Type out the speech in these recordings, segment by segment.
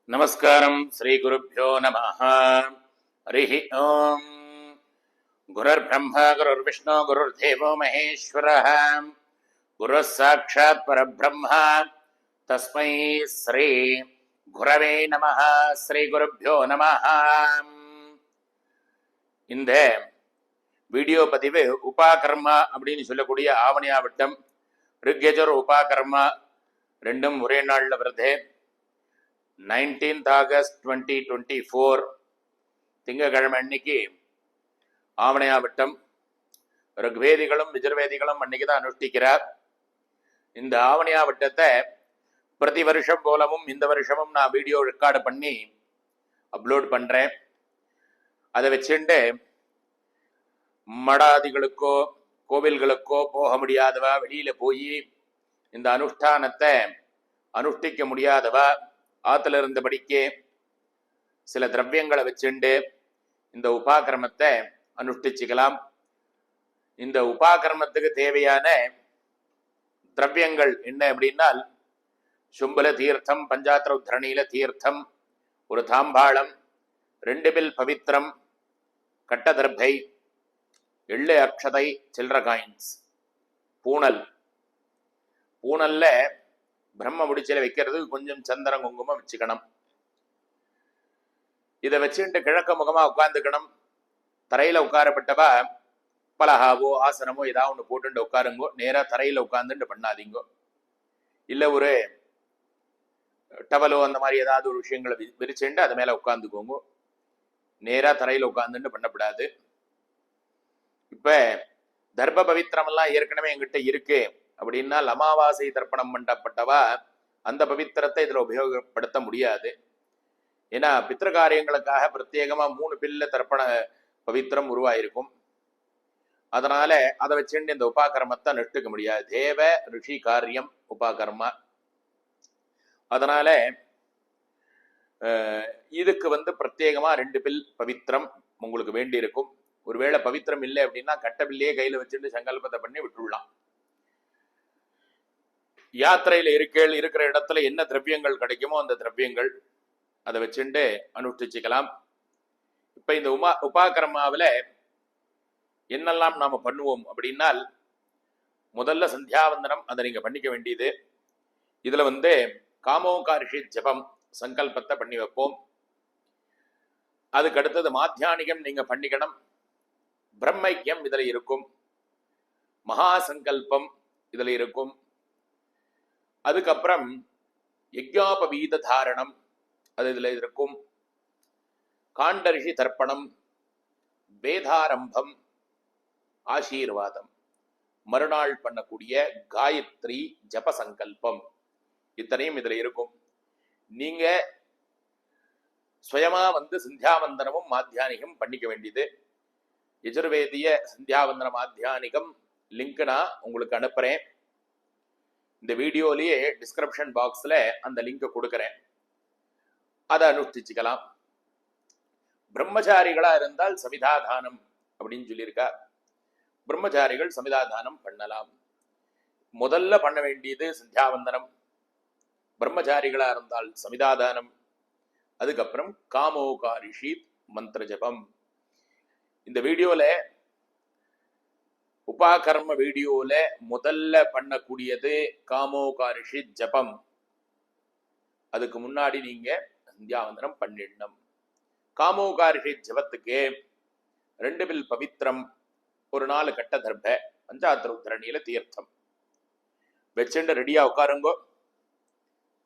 நமஸ்காரம். ஸ்ரீ குருப்யோ நமஹ. ஹரிஹி ஓம். குருர் பிரம்மா குருர் விஷ்ணு குருர் தேவோ மகேஸ்வரः. குருர் சாட்சாத் பரபிரம்மா. தஸ்மை ஸ்ரீ குரவே நமஹ. ஸ்ரீ குருப்யோ நமஹ. இந்த வீடியோ பதிவு உபாகர்மா அப்படின்னு சொல்லக்கூடிய ஆவணியாவட்டம் ரிக்யஜுர் உபாகர்மா ரெண்டும் ஒரே நாள்ல வருது. 19th August 2024 திங்கக்கிழமை அன்னைக்கு ஆவணையாவட்டம் ருக்வேதிகளும் யஜுர்வேதிகளும் அன்னைக்கு தான் அனுஷ்டிக்கிறார். இந்த ஆவணையாவட்டத்தை பிரதி வருஷம் போலவும் இந்த வருஷமும் நான் வீடியோ ரெக்கார்டு பண்ணி அப்லோட் பண்றேன். அதை வச்சுட்டு மடாதிகளுக்கோ கோவில்களுக்கோ போக முடியாதவா, வெளியில போய் இந்த அனுஷ்டானத்தை அனுஷ்டிக்க முடியாதவா ஆத்துல இருந்தபடிக்கே சில திரவியங்களை வச்சுண்டு இந்த உபாகர்மத்தை அனுஷ்டிச்சுக்கலாம். இந்த உபாகர்மத்துக்கு தேவையான திரவியங்கள் என்ன அப்படின்னால், சும்பல தீர்த்தம், பஞ்சாத்திர உத்தரணியில தீர்த்தம், ஒரு தாம்பாளம், 2 பில் பவித்திரம், கட்ட தர்பை, எள்ளு அக்ஷதை, சில்லற காயின்ஸ், பூனல். பூனல்ல பிரம்ம முடிச்சில வைக்கிறது கொஞ்சம் சந்திரன் குங்குமம் வச்சுக்கணும். இதை வச்சுட்டு கிழக்க முகமா உட்கார்ந்துக்கணும். தரையில உட்காரப்பட்டவா பலகாவோ ஆசனமோ ஏதாவது ஒன்று போட்டுட்டு உட்காருங்கோ. நேரா தரையில உட்கார்ந்துட்டு பண்ணாதீங்கோ. இல்ல ஒரு டவலோ அந்த மாதிரி ஏதாவது ஒரு விஷயங்களை விரிச்சுண்டு அது மேல உட்கார்ந்துக்கோங்க. நேரா தரையில உட்கார்ந்துட்டு பண்ணப்படாது. இப்ப தர்ப பவித்திரம் எல்லாம் ஏற்கனவே என்கிட்ட இருக்கு அப்படின்னா அமாவாசை தர்ப்பணம் பண்ணப்பட்டவா அந்த பவித்திரத்தை இதுல உபயோகப்படுத்த முடியாது. ஏன்னா பித்திரகாரியங்களுக்காக பிரத்யேகமா 3 பில்ல தர்ப்பண பவித்திரம் உருவாயிருக்கும். அதனால அதை வச்சுட்டு இந்த உபாகர்மத்தை நட்டுக்க முடியாது. தேவ ரிஷி காரியம் உபாகர்மா. அதனால இதுக்கு பிரத்யேகமா 2 பில் பவித்திரம் உங்களுக்கு வேண்டி இருக்கும். ஒருவேளை பவித்திரம் இல்லை அப்படின்னா கட்ட பில்லையே கையில வச்சுட்டு சங்கல்பத்தை பண்ணி விட்டுடலாம். யாத்திரையில இருக்கிற இடத்துல என்ன திரவியங்கள் கிடைக்குமோ அந்த திரவியங்கள் அதை வச்சுட்டு அனுஷ்டிச்சுக்கலாம். இப்ப இந்த உபாகர்மாவில என்னெல்லாம் நாம பண்ணுவோம் அப்படின்னால், முதல்ல சந்தியாவந்தனம் அதை நீங்க பண்ணிக்க வேண்டியது. இதுல காமோகாரிஷி ஜபம் சங்கல்பத்தை பண்ணி வைப்போம். அதுக்கு அடுத்தது மாத்தியானிகம் நீங்க பண்ணிக்கணும். பிரம்மைக்கியம் இதுல இருக்கும். மகா சங்கல்பம் இதுல இருக்கும். அதுக்கப்புறம் யஜ்ஞோபவீத தாரணம் அது இதுல இருக்கும். காண்டரிஷி தர்ப்பணம், வேதாரம்பம், ஆசீர்வாதம், மறுநாள் பண்ணக்கூடிய காயத்ரி ஜப சங்கல்பம் இத்தனையும் இதுல இருக்கும். நீங்க சுயமா சந்தியாவந்தனமும் மாத்தியானிகம் பண்ணிக்க வேண்டியது. யஜுர்வேதிய சந்தியாவந்தன மாத்தியானிகம் லிங்க் நான் உங்களுக்கு அனுப்புறேன். இந்த வீடியோலயே டிஸ்கிரிப்ஷன் பாக்ஸ்ல அந்த லிங்கை கொடுக்கிறேன். அதை அனுஷ்டிச்சுக்கலாம். பிரம்மச்சாரிகளா இருந்தால் சமிதாதானம் அப்படின்னு சொல்லியிருக்கா. பிரம்மச்சாரிகள் சமிதாதானம் பண்ணலாம். முதல்ல பண்ண வேண்டியது சந்தியாவந்தனம். பிரம்மச்சாரிகளா இருந்தால் சமிதாதானம். அதுக்கப்புறம் காமோகாரிஷி மந்திர ஜபம். இந்த வீடியோல உபாகர்ம வீடியோல முதல்ல பண்ணக்கூடியது காமோகாரிஷி ஜபம். அதுக்கு முன்னாடி நீங்க சந்தியாவந்தனம் பண்ணிடணும். காமோகாரிஷி ஜபத்துக்கு 2 பில் பவித்திரம், ஒரு 4 கட்ட தர்ப, பஞ்சாத்திர உத்தரணியில தீர்த்தம் வச்சுட்டு ரெடியா உட்காருங்கோ.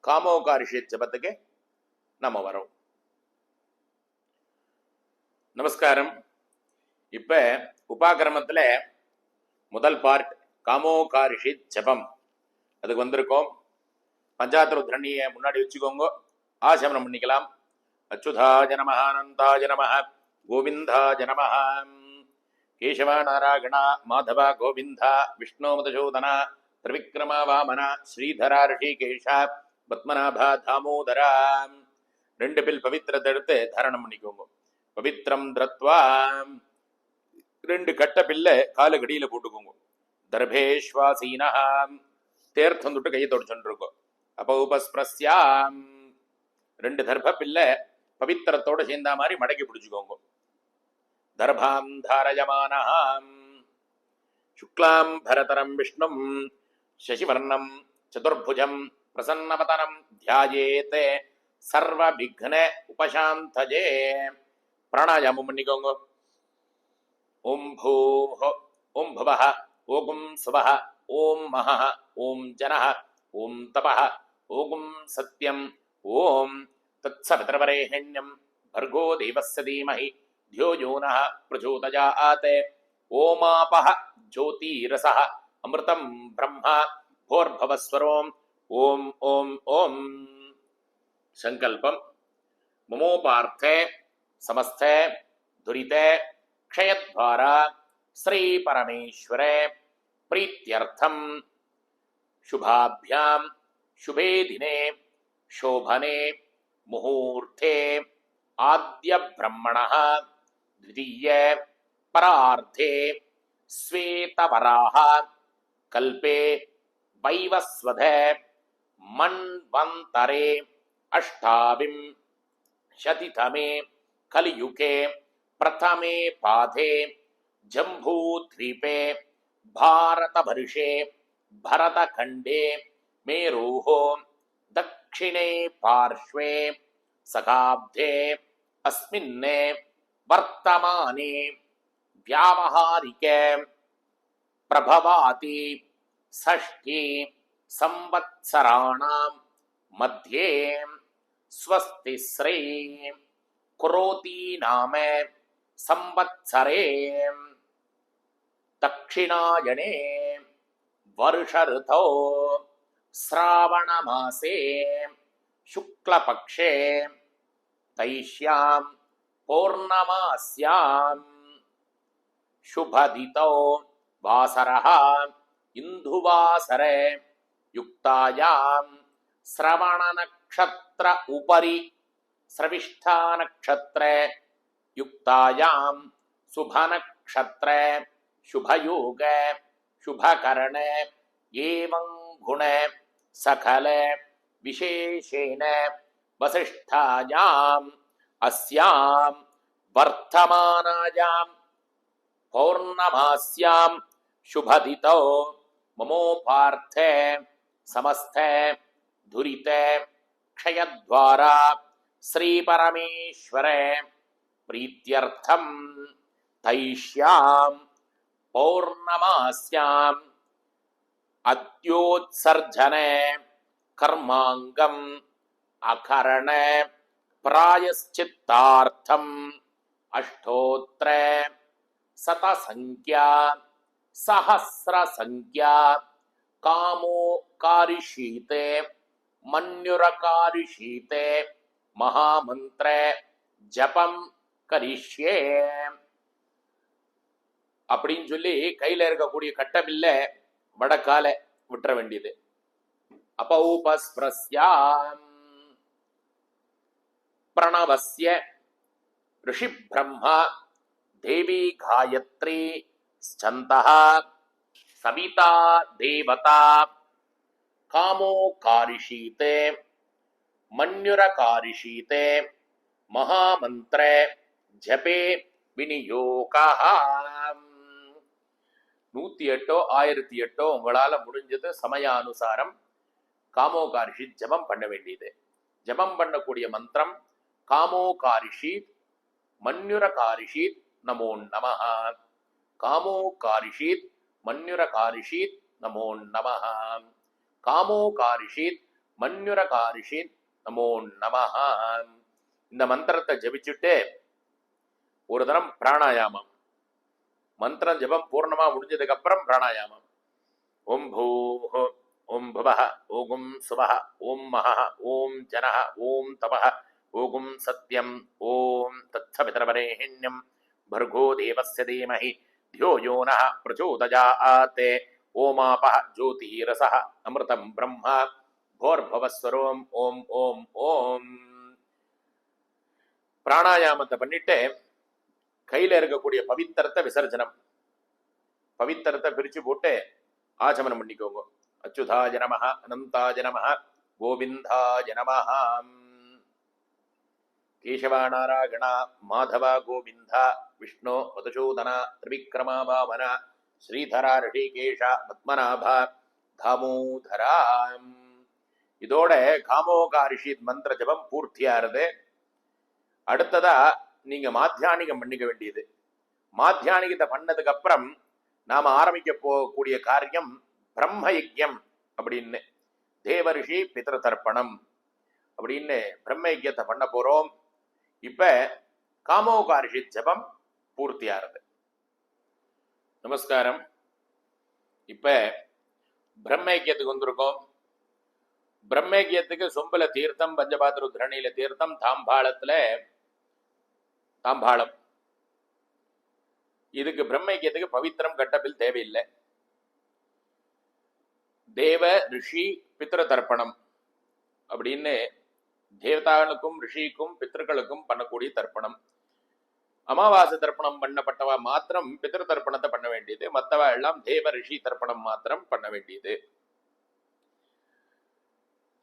காமோகாரிஷி ஜபத்துக்கு நம்ம வரோம். நமஸ்காரம். இப்ப உபாகர்மத்துல முதல் பார்ட் காமோகாரிஷி ஜபம் அதுக்கு வந்திருக்கோம். பஞ்சாத்திர உத்தரணியை முன்னாடி வச்சுக்கோங்க. ஆசமனம் பண்ணிக்கலாம். அச்சுதாய நமஹ, அனந்தாய நமஹ, கோவிந்தாய நமஹ. கேசவ நாராயண மாதவ கோவிந்தா, விஷ்ணு மதுசூதன, திரிவிக்ரம வாமன, ஸ்ரீதரா ரிஷிகேஷ, பத்மநாப தாமோதரா. 2 பில் பவித்திரத்தை எடுத்து தாரணம் பண்ணிக்கோங்க. பவித்திரம் திரத்வா 2 கட்ட பில்ல கால கடியில போட்டுக்கோங்க. தர்பேஸ்வாசீனா தீர்த்தம் தொட்டு கையை தொடச்சுருக்கோம். அப்ப உபஸ்பிரஸ்யாம் 2 தர்ப பில்ல பவித்திரத்தோட சேர்ந்த மாதிரி மடக்கி பிடிச்சுக்கோங்க. தர்பாம் தாரயமானஹாம் சுக்லாம் பரதரம் விஷ்ணும் சசிவர்ணம் சதுர்புஜம் பிரசன்னவதனம் தியாயேத் சர்வ விக்ன உபசாந்தஜே. பிராணாயாமம் பண்ணிக்கோங்க. ஓம் பூஹ ஓம் புவஹ ஓம் சுவஹ ஓம் மஹஹ ஓம் ஜனஹ ஓம் தபஹ ஓம் சத்யம் ஓம் தத்சவிதர்வரேண்யம் भर्गो देवस्य धीमहि धियो यो नः प्रचोदयात्. ओमापः ज्योतिरसः अमृतं ब्रह्म भोर्भवस्वरोम् ओम ओम ओम. संकल्पम ममोपार्थे समस्ते दुरिते क्षयद्वारा श्री परमेश्वरे प्रीत्यर्थम शुभाभ्यां शुभे दिने शोभने मुहूर्ते आद्य ब्रह्मणः द्वितीय परार्थे श्वेतवराह कल्पे वैवस्वते मन्वन्तरे अष्टाविंशतितमे कलियुगे प्रथमे पादे जम्बूद्वीपे भारतवर्षे भरतखण्डे मेरोः दक्षिणे पार्श्वे सकाब्दे अस्मिन् वर्तमाने व्यावहारिके प्रभवाति षष्ठी संवत्सराणां मध्ये स्वस्ति श्री करोति नाम संवत्सरे दक्षिणायने वर्ष ऋतौ श्रावण मासे शुक्लपक्षे तैष्यां पौर्णमास्यां शुभदितौ वासरः इंदुवासरे युक्तायां श्रवण नक्षत्र उपरि श्रविष्ठा नक्षत्रे युक्तायां शुभ नक्षत्रे शुभयोगे शुभकरणे एवं गुणे सकले विशेषेण वसिष्ठायाम् अस्यां वर्तमानायां पौर्णमास्यां शुभदितौ ममोपार्थे समस्ते दुरिते क्षयद्वारा श्री परमेश्वरे प्रीत्यर्थम तैष्यां पौर्णमास्यां अद्योत्सर्जने कर्मांगम अकरणे प्रायश्चित्तार्थम अष्टोत्तर शतसंख्या सहस्र संख्या कामो कारिशीते मन्युरकारिशीते महामंत्रे जपम करिष्ये அப்படின்னு சொல்லி கையில இருக்கக்கூடிய கட்டமில்ல வடக்கால விட்டுற வேண்டியது. अपौपस्प्रस्याम् प्रणवस्य ऋषि ब्रह्मा देवी गायत्री स्कन्दः सविता देवता कामो कारिशीते मन्युरकारिशीते महामंत्रे जपे विनियोगः. 108 1008 உங்களால முடிஞ்சது சமயானுசாரம் காமோகாரிஷித் ஜபம் பண்ண வேண்டியது. ஜபம் பண்ணக்கூடிய மந்திரம் காமோகாரிஷித் மன்யுரகாரிஷித் நமோ நமஹ. காமோகாரிஷித் மன்யுரகாரிஷித் நமோ நமஹ. காமோகாரிஷித் மன்யுரகாரிஷித் நமோ நமஹ. இந்த மந்திரத்தை ஜபிச்சுட்டு ஒரு தரம் பிராணாயாமம். மந்திரம் ஜபம் பூர்ணமா முடிஞ்சதுக்கு அப்புறம் பிராணாயாமம். ஓம் பூஹ ओम भवः ओम सुवः ओम महः ओम जनः ओम तपः ओम सत्यम ओम तत्सवितर्वरेण्यं भर्गो देवस्य धीमहि धियो यो नः प्रचोदयात्. ओमापः ज्योतिरसः अमृतं ब्रह्म भोर्भवस्वरोम ओम ओम ओम. பிராணாயாமத்தை பண்ணிட்டு கையில இருக்கக்கூடிய பவித்திரத்தை விசர்ஜனம். பவித்திரத்தை பிரிச்சு போட்டு ஆச்சமனம் பண்ணிக்கோங்க. अच्युताय नमः अनंताय नमः गोविंदाय नमः. கேசவா நாராயணா மாதவா கோவிந்தா விஷ்ணு மதுசூதனா திரிவிக்ரமா வாமனா ஸ்ரீதரா ரிஷிகேஷா பத்மநாபா தாமோதரா. இதோட காமோகாரிஷித் மந்திர ஜபம் பூர்த்தியாருது. அடுத்ததா நீங்க மாத்தியானிகம் பண்ணிக்க வேண்டியது. மாத்தியானிகத்தை பண்ணதுக்கு அப்புறம் நாம ஆரம்பிக்க போகக்கூடிய காரியம் பிரம்ம யஜ்யம் அப்படின்னு, தேவரிஷி பித்ரு தர்ப்பணம் அப்படின்னு பிரம்ம யஜ்யத்தை பண்ண போறோம். இப்ப காமோகாரிஷி ஜபம் பூர்த்தியாருது. நமஸ்காரம். இப்ப பிரம்ம யஜ்யத்துக்கு வந்திருக்கோம். பிரம்ம யஜ்யத்துக்கு சொம்புல தீர்த்தம், பஞ்சபாத்திர திரணியில தீர்த்தம், தாம்பாளம். இதுக்கு பிரம்ம யஜ்யத்துக்கு பவித்திரம் கட்டபில் தேவையில்லை. தேவ ரிஷி பித்ரு தர்ப்பணம் அப்படின்னு தேவதானுக்கும் ரிஷிக்கும் பித்ருக்களுக்கும் பண்ணக்கூடிய தர்ப்பணம். அமாவாசை தர்ப்பணம் பண்ணப்பட்டவா மாத்திரம் பித்ரு தர்ப்பணத்தை பண்ண வேண்டியது, மற்றவா எல்லாம் தேவ ரிஷி தர்ப்பணம் மாத்திரம் பண்ண வேண்டியது.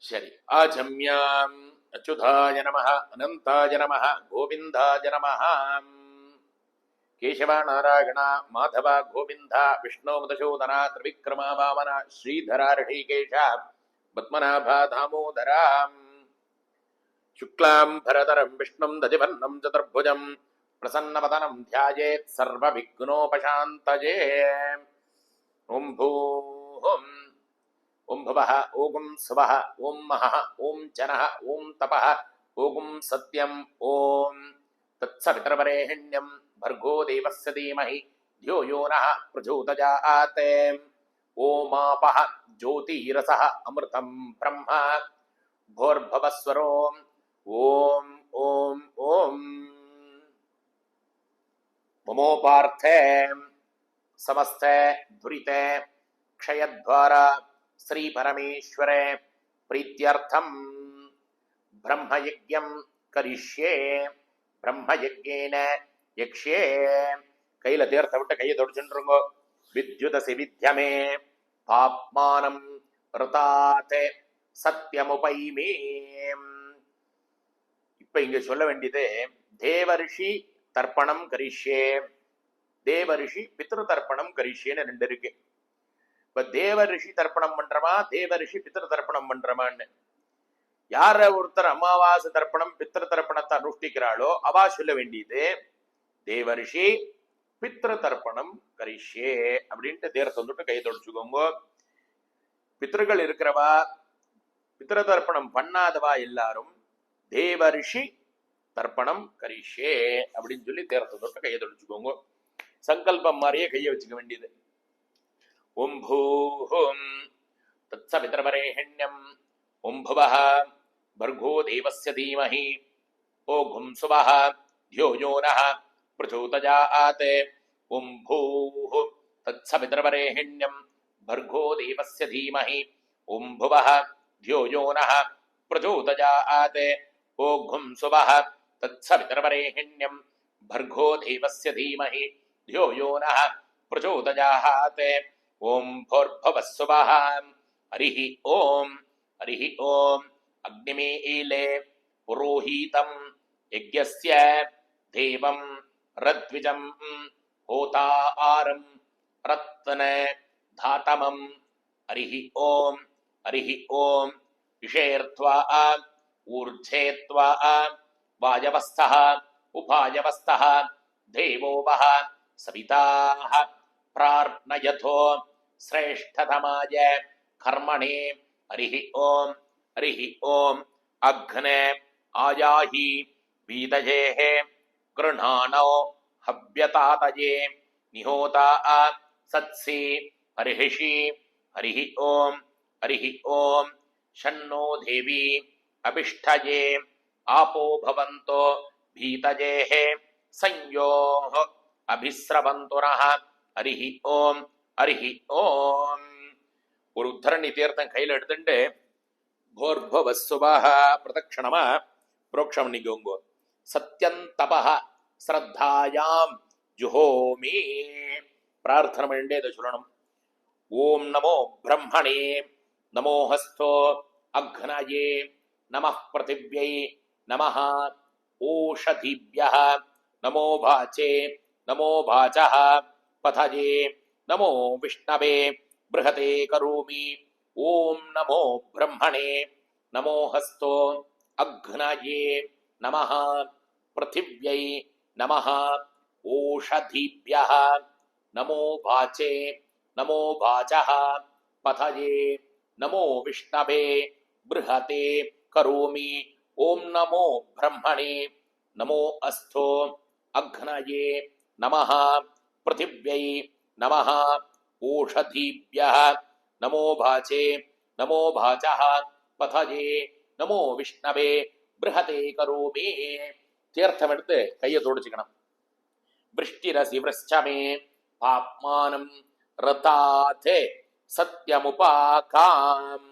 சரி. ஆஜம்யாம் அச்சுதாய நமஹ, அனந்தாய நமஹ, கோவிந்தாய நமஹ. கேசவா நாராயணா மாதவா கோவிந்தா விஷ்ணு மதுசூதனா திரிவிக்ரமா வாமனா ஸ்ரீதரா ரிஷிகேஷா பத்மநாபா தாமோதரா. சுக்லாம் பரதரம் விஷ்ணும் ததிவன்னம் சதுர்புஜம் பிரசன்னவதனம் த்யாயேத் சர்வ விக்னோபசாந்தயே. ஓம் பூம் ஓம் புவஹ ஓம் சுவஹ ஓம் மஹ ஓம் ஜனஹ ஓம் தபஹ ஓம் சத்யம் ஓம் தத்சவித்ரவரேண்யம் भर्गो देवस्य धीमहि धियो यो नः प्रचोदयात्. ओमापः ज्योतिरसः अमृतं ब्रह्म भोर्भवस्वरो ओम ओम ओम. ममोपार्थे समस्ते दुरिते क्षयद्वारा श्री परमेश्वरे प्रीत्यर्थं ब्रह्मयज्ञं करिष्ये. ब्रह्मयज्ञेन யக்ஷே. கையில தீர்த்த விட்டு கையை தொடச்சுருங்கோ. வித்யுதசி வித்யமே பாப்மானம் ரிதாதே சத்யமுபைமே. இப்ப இங்க சொல்ல வேண்டியது தேவரிஷி தர்ப்பணம் கரிஷ்யே, தேவரிஷி பித்ரு தர்ப்பணம் கரிஷ்யேன்னு ரெண்டு இருக்கு. இப்ப தேவரிஷி தர்ப்பணம் பண்றமா, தேவரிஷி பித்ரு தர்ப்பணம் பண்றமான்னு யார ஒருத்தர் அமாவாசை தர்ப்பணம் பித்ரு தர்ப்பணத்தை அனுஷ்டிக்கிறாளோ அவா சொல்ல வேண்டியது தேவரிஷி பித்ரு தர்ப்பணம் கரிஷ்யே அப்படின்ட்டு தீர்த்தம் தொட்டு கையை தொடச்சுக்கோங்க. பித்ருக்கள் இருக்கிறவா, பித்ரு தர்ப்பணம் பண்ணாதவா எல்லாரும் தேவரிஷி தர்ப்பணம் கரிஷ்யே அப்படின்னு சொல்லி தீர்த்தம் தொட்டு கையை தொடச்சுக்கோங்க. சங்கல்பம் மாதிரியே கையை வச்சுக்க வேண்டியது. ஓம் பூம் தத்சவித்ரவரேண்யம் ஓம் புவஹ भर्गो देवस्य धीमहि ओघुं सुवः धियो यो नः प्रचोदयात्. ओं भूः तत्सवितर्वरेण्यं भर्गो देवस्य धीमहि ओं भुवः धियो यो नः प्रचोदयात्. ओघुं सुवः तत्सवितर्वरेण्यं भर्गो देवस्य धीमहि धियो यो नः प्रचोदयात्. ओं भूर्भुवः सुवः. हरिः ओं हरिः ओं. अग्निमीले पुरोहितं यज्ञस्य देवं रद्विजं होतारं रत्न धातमं. हरिः ओं हरिः ओं. इषेर्त्वा ऊर्ध्वेत्वा वायवस्थः उपायवस्थः देवो वः सविताः प्रार्थयथो श्रेष्ठतमाय कर्मणे. हरिः ओं हरिः ओं. अग्ने आयाहि वीदयेः गृह्णानो हव्यतातये निहोता सत्सि हरिषि. हरिः ओं हरिः ओं. शन्नो देवी अभिष्ठये आपो भवन्तो भीतयेः संयोः अभिस्रवन्तु नः. हरिः ओं हरिः ओं. ஒரு உத்தரணி தீர்த்தம் கையில் எடுத்துட்டு भोर्भवस्वः प्रदक्षिणमा प्रोक्षम निगोंगो. सत्यं तपः श्रद्धायां जुहोमि. प्रार्थना मंडे दशुरणम. ओम नमो ब्रह्मणे नमो हस्तो अग्नये नमः पृथिव्यै नमः ओषधीभ्यः नमो वाचे नमो वाचः पथये नमो विष्णवे बृहते करोमि ओम नमो ब्रह्मणे नमो हस्तो अग्नये नमः पृथिव्यै नमः ओषधीभ्यः नमो वाचे नमो वाचः पथये नमो विष्णवे बृहते करोमि ओम नमो ब्रह्मणे नमो अस्थो अग्नये नमः पृथिव्यै नमः ओषधीभ्यः नमो वाचे नमो वाचः पथये नमो विष्णवे बृहते करोमि तीर्थम எடுத்து கையை தொடச்சிக்கணும் वृष्टिरसि वृश्चमे पाप्मानं रताथे सत्यमुपाकाम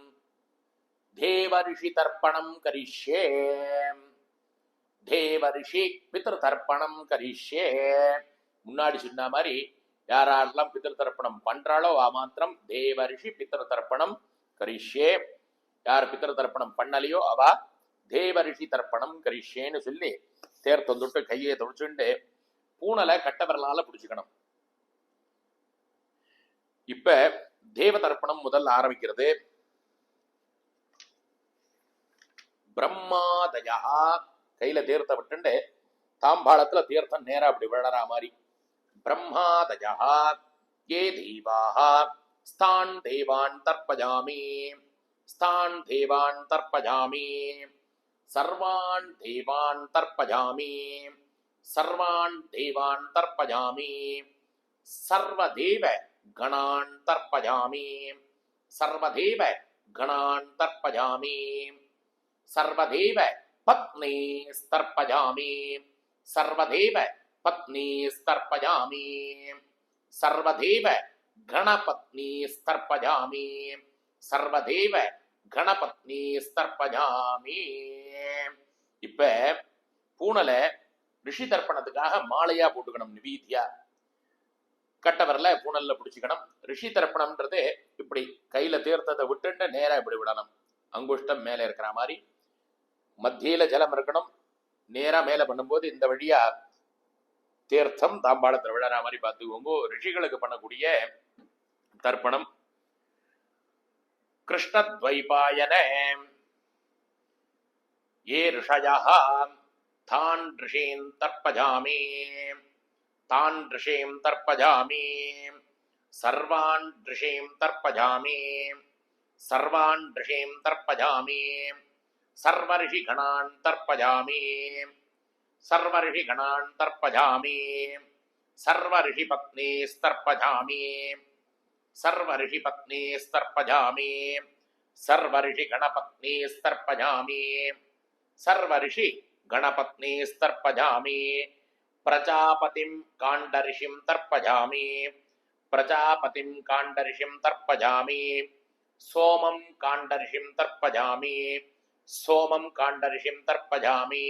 देवर्षि तर्पणं करिष्ये தேவரிஷி பித்ரு தர்ப்பணம் கரிஷ்யே முன்னாடி சொன்ன மாதிரி யாரெல்லாம் பித்ரு தர்ப்பணம் பண்றாளோ ஆ மாத்திரம் தேவரிஷி பித்ரு தர்ப்பணம் கரிஷ்யே யார் பித்ரு தர்ப்பணம் பண்ணலையோ அவ தேவரிஷி தர்ப்பணம் கரிஷ்யேன்னு சொல்லி தேர்த்தம் தொட்டு கையை தொடிச்சுண்டு பூனலை கட்டவரலால பிடிச்சுக்கணும். இப்ப தேவ தர்ப்பணம் முதல் ஆரம்பிக்கிறது. பிரம்மாதயா கையில தீர்த்த விட்டுண்டு தாம்பாளத்துல தீர்த்தம் நேரா அப்படி விழறா மாதிரி பிரம்மாதயா ஏ தேவாः ஸ்தான் தேவான் தர்ப்பஜாமி ஸ்தான் தேவான் தர்ப்பஜாமி சர்வான் தேவான் தர்ப்பஜாமி சர்வான் தேவான் தர்ப்பஜாமி சர்வதேவ கணான் தர்ப்பஜாமி சர்வதேவ கணான் தர்ப்பஜாமி சர்வதேவ पत्नी स्तर्पयामि सर्वदेव पत्नी स्तर्पयामि सर्वदेव गणपत्नी स्तर्पयामि सर्वदेव गणपत्नी स्तर्पयामि. இப்ப பூனல ரிஷி தர்ப்பணத்துக்காக மாலையா போட்டுக்கணும். நிவீதியா கட்டவரல பூனல்ல பிடிச்சுக்கணும். ரிஷி தர்ப்பணம்ன்றது இப்படி கையில தீர்த்தத்தை விட்டுண்டு நேரா இப்படி விடணும். அங்குஷ்டம் மேல இருக்கிற மாதிரி மத்தியில ஜலம் இருக்கணும். நேரா மேல பண்ணும்போது இந்த வழியா தீர்த்தம் தாம்பாளத்தில் விழற மாதிரி பார்த்துக்கோங்க. ரிஷிகளுக்கு பண்ணக்கூடிய தர்ப்பணம். கிருஷ்ணத்வைபாயன ஏ ரிஷயः தான் ரிஷீம் தர்ப்பஜாமி தான் ரிஷீம் தர்ப்பஜாமி சர்வான் ரிஷீம் தர்ப்பஜாமி சர்வான் ரிஷீம் தர்ப்பஜாமி सर्वऋषि गणान् तर्पयामि सर्वऋषि गणान् तर्पयामि सर्वऋषि पत्नीस्तर्पयामि सर्वऋषि पत्नीस्तर्पयामि सर्वऋषि गणपत्नीस्तर्पयामि सर्वऋषि गणपत्नीस्तर्पयामि प्रजापतिं काण्डऋषिं तर्पयामि प्रजापतिं काण्डऋषिं तर्पयामि सोमं काण्डऋषिं तर्पयामि सोमं काण्डऋषिं तर्पयामि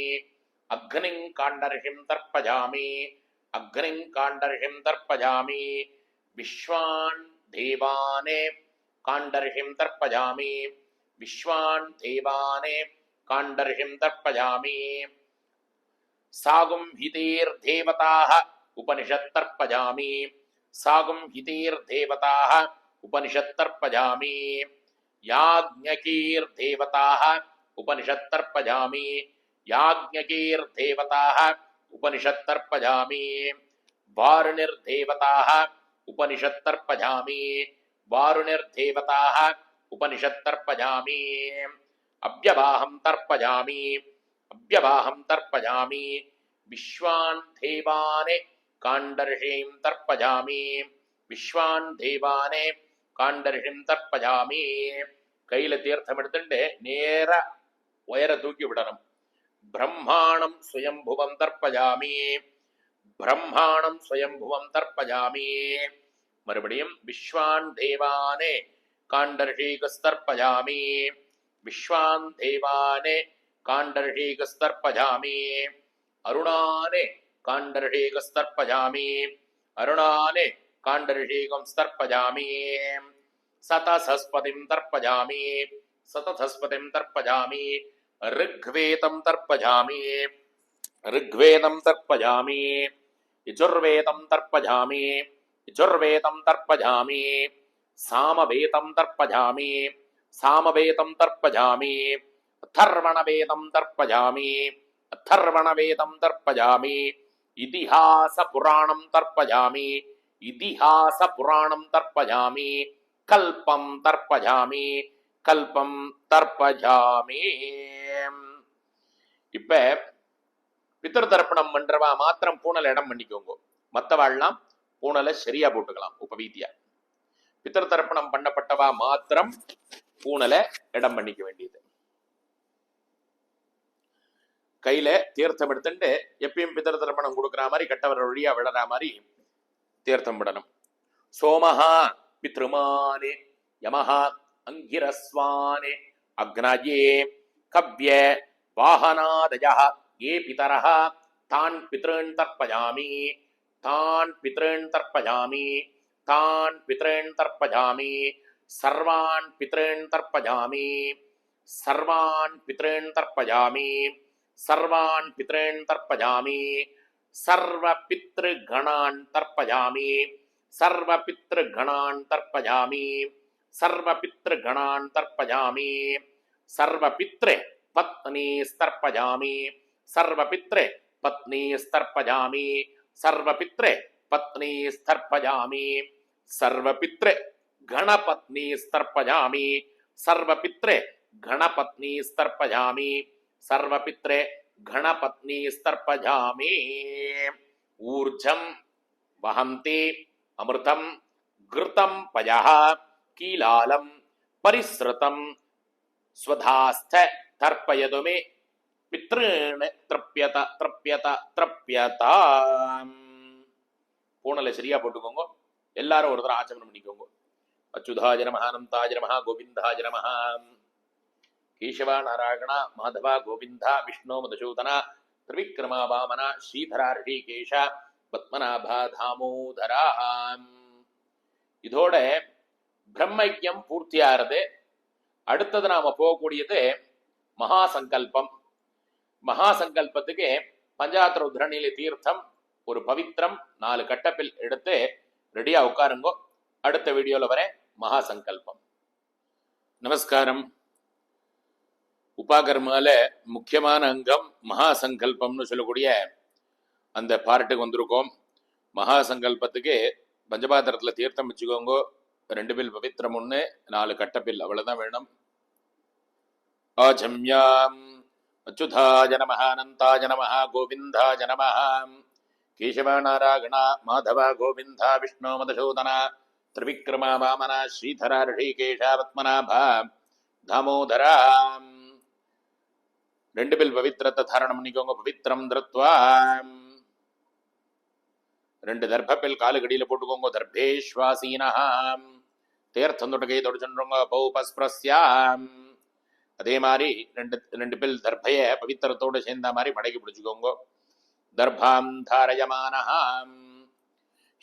अग्निं काण्डऋषिं तर्पयामि अग्निं काण्डऋषिं तर्पयामि विश्वान् देवाने काण्डऋषिं तर्पयामि विश्वान् देवाने काण्डऋषिं तर्पयामि सागुं हितेर्देवताः उपनिषत् तर्पयामि सागुं हितेर्देवताः उपनिषत् तर्पयामि याज्ञकीर्देवताः उपनिषत् तर्पयामि याज्ञकीर्देवताः उपनिषत् तर्पयामि वारुणिर्देवताः उपनिषत् तर्पयामि वारुणिर्देवताः उपनिषत् तर्पयामि अव्यवाहं तर्पयामि अव्यवाहं तर्पयामि विश्वान् देवाने काण्डऋषिं तर्पयामि विश्वान् देवाने काण्डऋषिं तर्पयामि. கையில தீர்த்தம் எடுத்துட்டு நேர உயர தூக்கி விடணும். பிரம்மாணம் சுயம்புவம் தர்ப்பயாமி பிரம்மாணம் சுயம்புவம் தர்ப்பயாமி. மறுபடியும் விஸ்வான் தேவானே காண்டர்ஷீகஸ்தர்ப்பயாமி விஸ்வான் தேவானே காண்டர்ஷீகஸ்தர்ப்பயாமி அருணானே காண்டர்ஷீகஸ்தர்ப்பயாமி அருணானே काण्डऋषीकं स्तर्पयामि सतसस्पतिं तर्पयामि सतसस्पतिं तर्पयामि ऋग्वेदं तर्पयामि ऋग्वेदं तर्पयामि, यजुर्वेदं तर्पयामि, यजुर्वेदं तर्पयामि, सामवेदं तर्पयामि, सामवेदं तर्पयामि, अथर्वणवेदं तर्पयामि, अथर्वणवेदं तर्पयामि, इतिहासपुराणं तर्पयामि, इतिहासपुराणं तर्पयामि, कल्पं तर्पयामि, कल्पं तर्पयामि. இப்ப பித்திரு தர்ப்பணம் பண்றவா மாத்திரம் பூனல இடம் பண்ணிக்கோங்க. மத்தவாள்லாம் பூனலை சரியா போட்டுக்கலாம் உபவீதியா. பித்திரு தர்ப்பணம் பண்ணப்பட்டவா மாத்திரம் பூனலை இடம் பண்ணிக்க வேண்டியது. கையில தீர்த்தம் எடுத்துட்டு எப்பயும் பித்திரு தர்ப்பணம் கொடுக்குற மாதிரி கட்டவர் வழியா விடற மாதிரி தீர்த்தம் விடணும். சோமஹா பித்ருமானே யமஹா அங்கிரஸ்வானே அக்னயே கவ்ய வாஹனாதயः ये पितरः तान् पितॄन् तर्पयामि, तान् पितॄन् तर्पयामि, तान् पितॄन् तर्पयामि, सर्वान् पितॄन् तर्पयामि, सर्वान् पितॄन् तर्पयामि, सर्वान् पितॄन् तर्पयामि, सर्वपितृगणान् तर्पयामि, सर्वपितृगणान् तर्पयामि, सर्वपितृगणान् तर्पयामि, सर्वपितृ पत्नीस्तर्पयामि, सर्वपितृ पत्नीस्तर्पयामि, सर्वपितृ पत्नीस्तर्पयामि, सर्वपितृ गणपत्नीस्तर्पयामि, सर्वपितृ गणपत्नीस्तर्पयामि, सर्वपितृ गणपत्नीस्तर्पयामि. ऊर्जं वहन्ति अमृतं घृतं पयः कीलालं परिसृतं स्वधास्थ तर्पयतु मे पितॄन् त्रप्यत त्रप्यत त्रप्यत. பூனலை சரியா போட்டுக்கோங்க. எல்லாரும் ஒரு தடவை ஆச்சமனம் பண்ணிக்கோங்க. அச்சுதாய நமஹ, அனந்தாய நமஹ, கோவிந்தாய நமஹ. கேசவா நாராயண மாதவா கோவிந்தா விஷ்ணு மதுசூதனா திரிவிக்ரமா வாமனா ஸ்ரீதரா ரிஷிகேஷ பத்மநாபா தாமோதரா. இதோட பிரம்மயஜ்ஞம் பூர்த்தியாகிறது. அடுத்தது நாம போகக்கூடியது மகாசங்கல்பம். மகாசங்கல்பத்துக்கு பஞ்சாத்திர உத்ரணில தீர்த்தம், ஒரு பவித்திரம், 4 கட்டப்பில் எடுத்து ரெடியா உட்காருங்கோ. அடுத்த வீடியோல வர மகாசங்கல்பம். நமஸ்காரம். உபாகர்மால முக்கியமான அங்கம் மகாசங்கல்பம்னு சொல்லக்கூடிய அந்த பார்ட்டுக்கு வந்திருக்கோம். மகாசங்கல்பத்துக்கு பஞ்சபாத்திரத்துல தீர்த்தம் வச்சுக்கோங்க. 2 பில் பவித்திரம் 1, 4 கட்டப்பில், அவ்வளவுதான் வேணும். ஆஜம்யாம் அச்சுதாய நமஹ, அனந்தாய நமஹ, கோவிந்தாய நமஹ. கேசவ நாராயண மாதவ கோவிந்தா விஷ்ணு மதுசூதன திரிவிக்ரமா வாமன ஸ்ரீதர ரிஷிகேஷ பத்மநாப தாமோதரா. 2 பில் பவித்திரத்தை தாரணம் பண்ணிக்கோங்க. பவித்திரம் திருத்வா 2 தர்ப்பில் காலுகடியில போட்டுக்கோங்க. தர்பேஸ்வாசீனம் தீர்த்தம் தொட்டு கை தொட்டு சொல்றோங்க. பௌபஸ்பிரஸ்யாம் அதே மாதிரி 2 பில் தர்பைய பவித்திரத்தோடு சேர்ந்த மாதிரி மடக்கி பிடிச்சுக்கோங்க. தர்பாம் தாரயமானஹாம்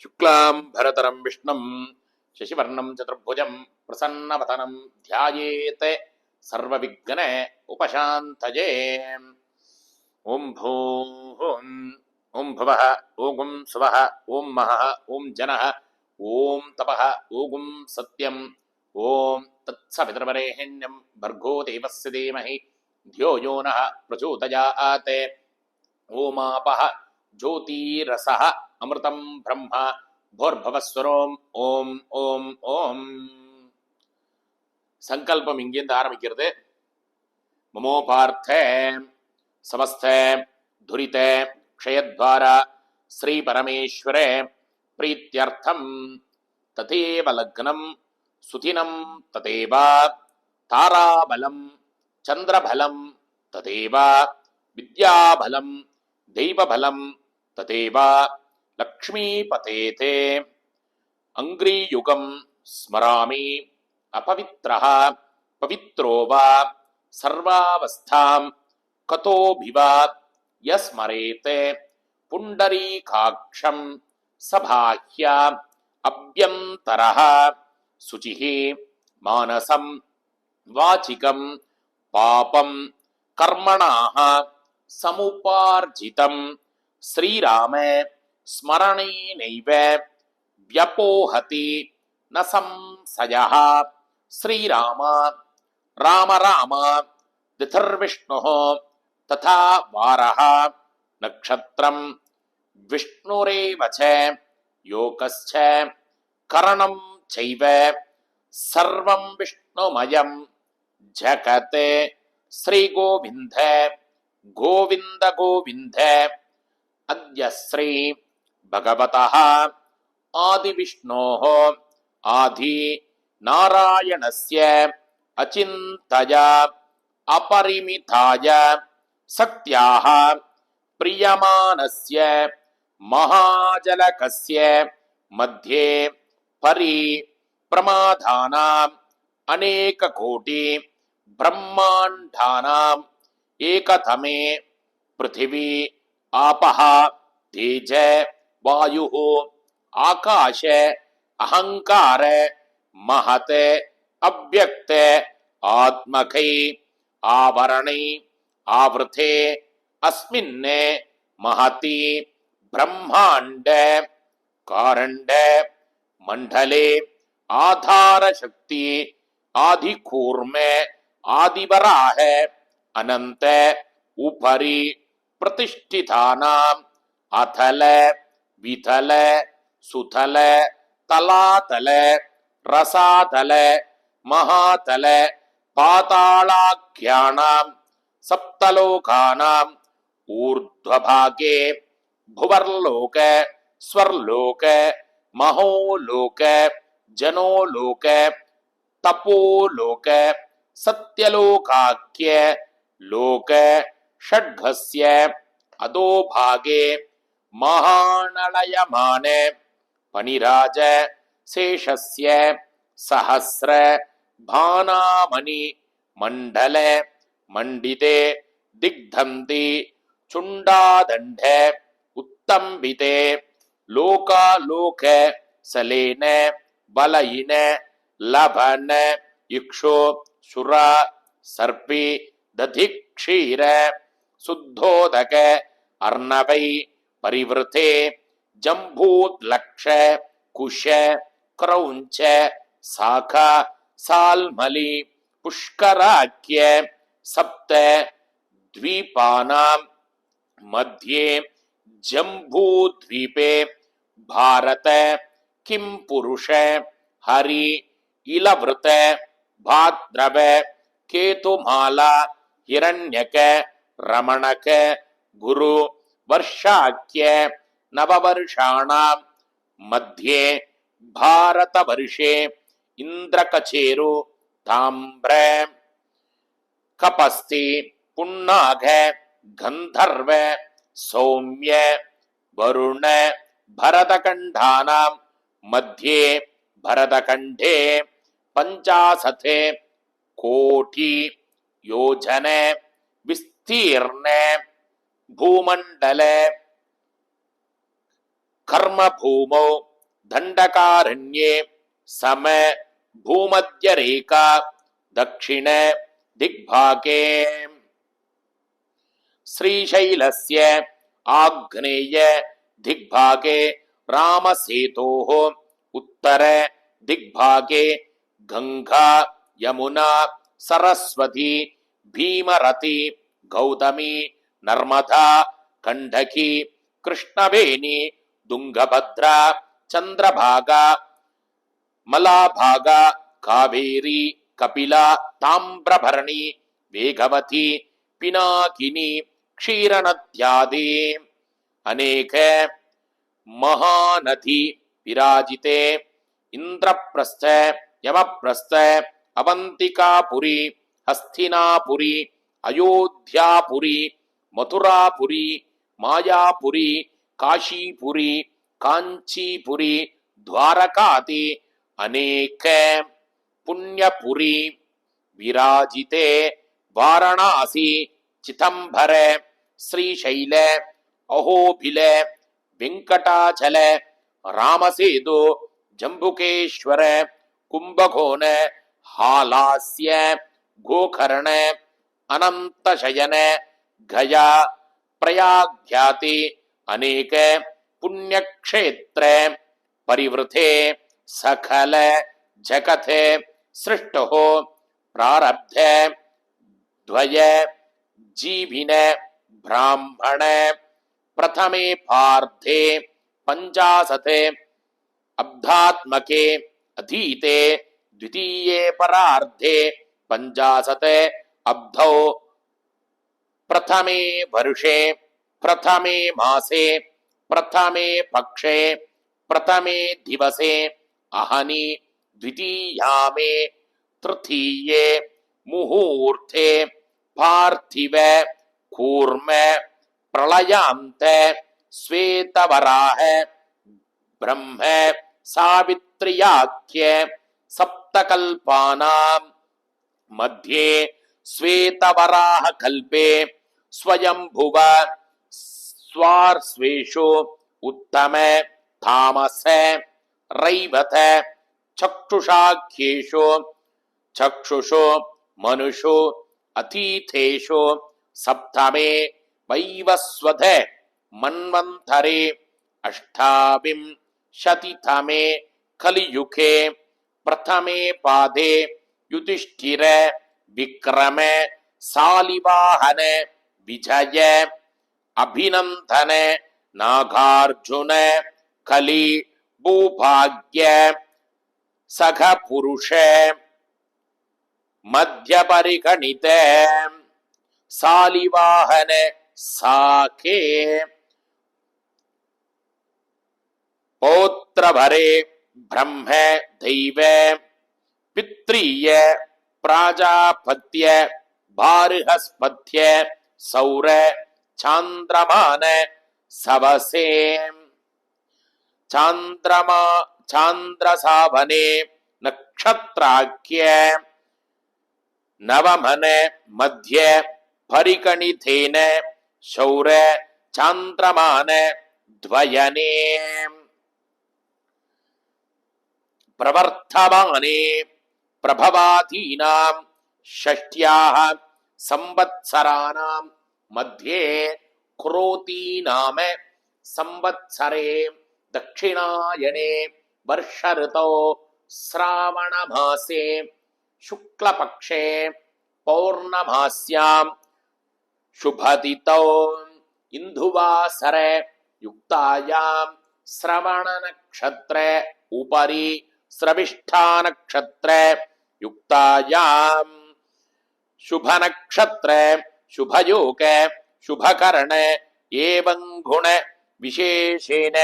சுக்லாம் பரதரம் விஷ்ணும் சசிவர்ணம் சதுர்புஜம் பிரசன்னவதனம் தியாயேத் சர்வவிக்ன உபசாந்தயே. ஓம் பூம் ஓம் புவः ஓம் சுவः ஓம் மஹः ஓம் ஜனः ஓம் தபः ஓம் சத்யம் ஓம் தத்சவிதர்வரேண்யம் भर्गो देवस्य धीमहि धियो यो नः प्रचोदयात्. ओमापः ज्योतिरसः अमृतं ब्रह्म भोर्भवस्वरोम ओम ओम ओम. சங்கல்பம் இங்கிருந்து ஆரம்பிக்கிறது. மமோபார்த்த சமஸ்த துரித க்ஷயத்வார ஸ்ரீ பரமேஸ்வர பிரீத்யர்த்தம் ததேவ லக்னம் சுதினம் ததேவ தாராபலம் சந்திரபலம் ததேவ வித்யாபலம் தெய்வபலம் ததேவ லக்ஷ்மீபதேதே அங்கிரீயுகம் ஸ்மராமி अपवित्रः पवित्रो वा सर्वावस्थां कतोभिवा यस्मरेते पुण्डरीकाक्षं सबाह्य अभ्यन्तरः शुचिः मानसं वाचिकं पापं कर्मणाः समुपार्जितं श्रीराम स्मरणेनैव व्यपोहति न संशयः। श्रीराम राम राम दिथिर्विष्णुः तथा वारः नक्षत्रं विष्णुरेव च योगश्च करणं चैव सर्वं विष्णुमयं जगत्। श्री गोविंद गोविंद गोविंद। अद्य श्री भगवतः आदि विष्णोः आदि नारायणस्य अचिन्तया अपरिमिताय शक्त्याः प्रीयमानस्य महाजलकस्य मध्ये परिप्रमादानाम् अनेककोटि ब्रह्माण्डानाम् एकतमे पृथिवी आपः तेज वायुः आकाश अहंकार महत अव्यक्त आत्मकै आवरणै आवृते अस्मिन् महति ब्रह्मांड कारण्ड मंडले आधार शक्ति आदिकूर्म आदिवराह अनंत उपरि प्रतिष्ठितानाम् अथल विथल सुथल तलातल रसातल महातल पातालाख्यानाम् सप्तलोकानाम् ऊर्ध्वभागे भुवर्लोक स्वर्लोक महोलोक जनोलोक तपोलोक सत्यलोकाख्य लोक षड्घस्य अधोभागे महानलयमान पनिराज शेषस्य सहस्र भानामणि मंडल मंडिते दिग्धन्ति चुंडादंड उत्तंबिते लोकालोक सलेन बलयिन लभन इक्षो सुरा सर्पि दधि क्षीर शुद्धोदक अर्णवै परिवृते जम्बूद्लक्ष कुश क्रौंच शाखा साल्मलि पुष्कराख्य सप्त द्वीपानां मध्ये जम्बूद्वीपे भारत किं पुरुष हरि इलवृत भाद्रव केतुमाला हिरण्यक रमणक गुरु वर्षाख्य नववर्षाणां मध्ये भारतवर्षे इंद्रकचेरु ताम्र कपस्ति पुन्नाग गंधर्व सौम्य वरुण भरतखंडानां मध्ये भरतखंडे पंचाशत् कोटि योजन विस्तीर्ण भूमंडल कर्म भूमौ दंडकारण्ये सम भूमध्य रेखा दक्षिण दिग्भागे श्रीशैलस्य आग्नेय दिग्भागे रामसेतोः उत्तर दिग्भागे गंगा यमुना सरस्वती भीमरती गौतमी नर्मदा गंडकी कृष्णवेणी तुंगभद्रा चंद्रभागा मलाभागा कावेरी कपिला ताम्रभरणी वेगवती पिनाकिनी क्षीरनद्यादि अनेक महानदी विराजिते इंद्रप्रस्थ यमप्रस्थ अवंतिकापुरी हस्तिनापुरी अयोध्यापुरी मथुरापुरी मायापुरी काशीपुरी कांचीपुरी द्वारकादि अनेक पुण्यपुरी विराजिते वाराणसी चिदंबर श्रीशैल अहोबिल वेंकटाचल रामसेतु जंबुकेश्वर कुंभकोण हालास्य गोकर्ण अनंतशयन गया प्रयाग्याति अनेक पुण्यक्षेत्र परिवृते सकल जगते सृष्टो प्रारब्ध द्वय जीविन ब्राह्मण प्रथमे पार्थे पंचाशते अब्धात्मके अधीते द्वितीये परार्धे पंचाशते अब्धौ प्रथमे वर्षे प्रथमे मासे प्रथमे पक्षे प्रथमे दिवसे अहनि द्वितीयामे तृतीये मुहूर्ते पार्थिव कूर्म प्रलयांत श्वेतवराह ब्रह्म सावित्र्याख्य सप्तकल्पानां मध्ये श्वेतवराह कल्पे स्वयंभुव स्वार्श्वेषु उत्तम तामस रैवत चक्षुषाख्येषु चक्षुषु मनुषु अतीथेषु सप्तमे वैवस्वत मन्वन्तरे अष्टाविंशतितमे कलियुगे प्रथमे पादे युधिष्ठिर विक्रम सालिवाहन विजय अभिनंदन नागार्जुन कलि भूभाग्य सख पुरुष मध्य परिगणित सालिवाहन साके पौत्रभरे ब्रह्म दैव पितृय प्राजापत्य बार्हस्पत्य सौर चांद्रमान सवसे चांद्रमा चांद्रसावने नक्षत्राख्य नवमन मध्य परिगणितेन शौर चांद्रमान द्वयने प्रवर्तमाने प्रभवादीनां षष्ट्याः संवत्सराणां मध्ये क्रोती नाम संवत्सरे दक्षिणायने वर्ष ऋतौ श्रावण मासे शुक्लपक्षे पौर्णमास्यां शुभदितौ इंदुवासर युक्तायां श्रवण नक्षत्र उपरि श्रविष्ठा नक्षत्र युक्तायां शुभ नक्षत्र शुभयोग शुभकरण एवं गुण विशेषेण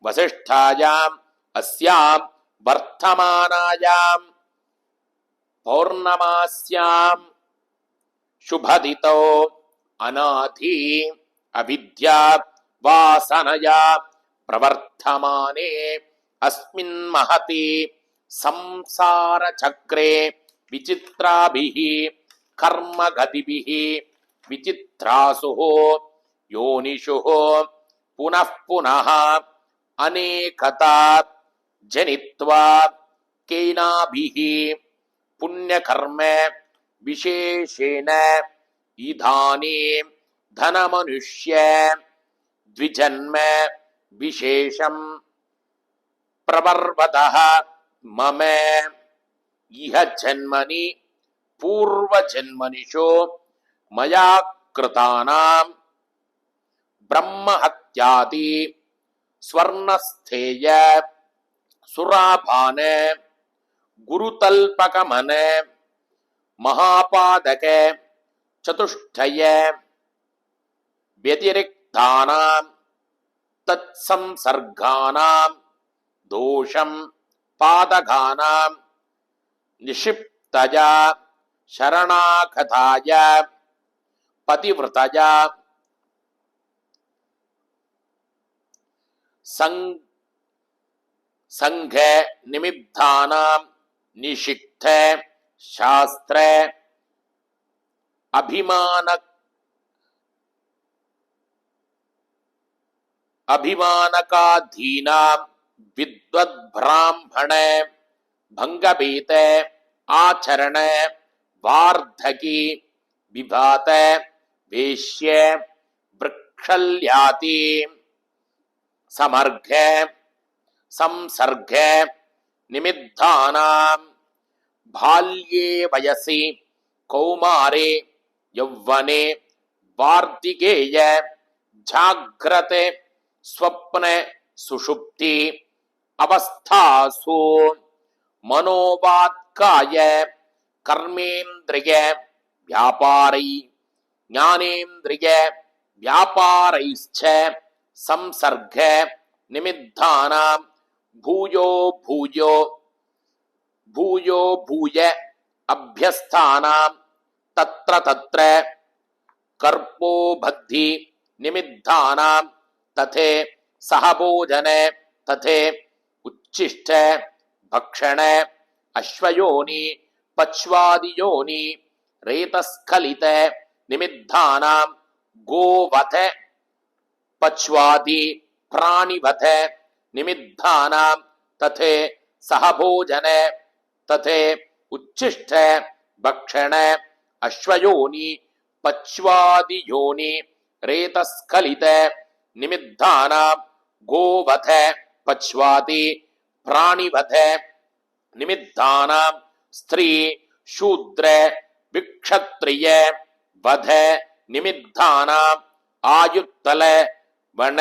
वसिष्ठायाम् अस्यां वर्तमानायां पौर्णमास्यां शुभदितौ अनादि अविद्या वासनया प्रवर्तमाने अस्मिन् महति संसार चक्रे विचित्राभिः कर्म गतिभिः विचित्रासुः योनिषुः पुनः पुनः अनेकता जनित्वा केनाभिः पुण्यकर्म विशेषेण इदानीं धनमनुष्य द्विजन्म विशेषं प्रवर्वतः मम इह जन्मनि पूर्वजन्मनिषु मया कृतानां ब्रह्महत्यादि स्वर्णस्थेय सुरापान गुरुतल्पकमन महापादक चतुष्टय व्यतिरिक्तानां तत्संसर्गानां दोषं पादकानां निक्षिप्तया शरणागताय पतिव्रतया संघ निमित्तानां निषिक्त शास्त्र अभिमानकाधीनां विद्वद्ब्राह्मण भंगभेद आचरण वार्धकी विभात वेश्य वृक्षल्याति समर्घ संसर्ग निमिद्धानां बाल्ये वयसि कौमारे यौवने वार्तिकेय जाग्रते स्वप्न सुषुप्ति अवस्थासु मनोवाक्काय कर्मेन्द्रिय व्यापारै ज्ञानेन्द्रिय व्यापारैश्च संसर्ग निमिद्धानां भूयो भूयो भूयो भूय अभ्यस्थानां तत्र तत्र कर्पो बद्धि निमिद्धानां तथे सहभोजन तथे उच्छिष्ट भक्षण अश्वयोनि पच्वादियोनि रेतस्खलित निमिद्धानां गोवध पच्वादि प्राणिवध निमिद्धानां तथे सहभोजन तथे उच्छिष्ट भक्षण अश्वयोनि पच्वादियोनि रेतस्खलित निमिद्धानां गोवध पच्वादि प्राणिवध निमिद्धानां स्त्री शूद्र विक्षत्रिय वध निमिद्धानां आयुत्तल वण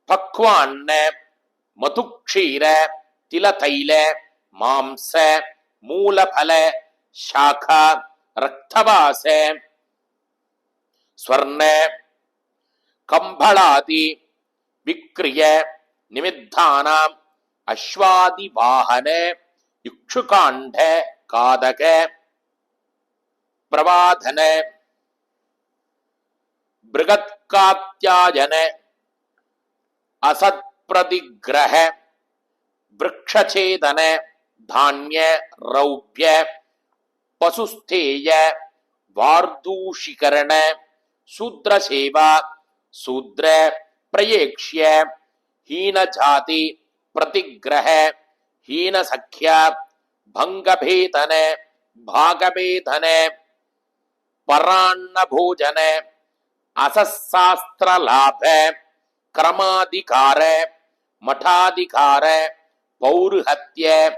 पक्वान्न मधुक्षीर तिलतैल मांस मूलफल शाखा रक्तवास स्वर्ण कंभलादि विक्रिय निमिद्धानां अश्वादि वाहन इक्षुकांड कादक प्रवाधन बृहत्कात्यायन असत्प्रतिग्रह वृक्षछेदन धान्य रौप्य पशुस्थेय वार्दूषीकरण शूद्र सेवा शूद्र प्रयेक्ष्य हीन जाति प्रतिग्रह हीन सख्या भंगभेदन भागभेदन परान्न भोजन असशास्त्र लाभ क्रमाधिकार मठाधिकार पौरुहत्य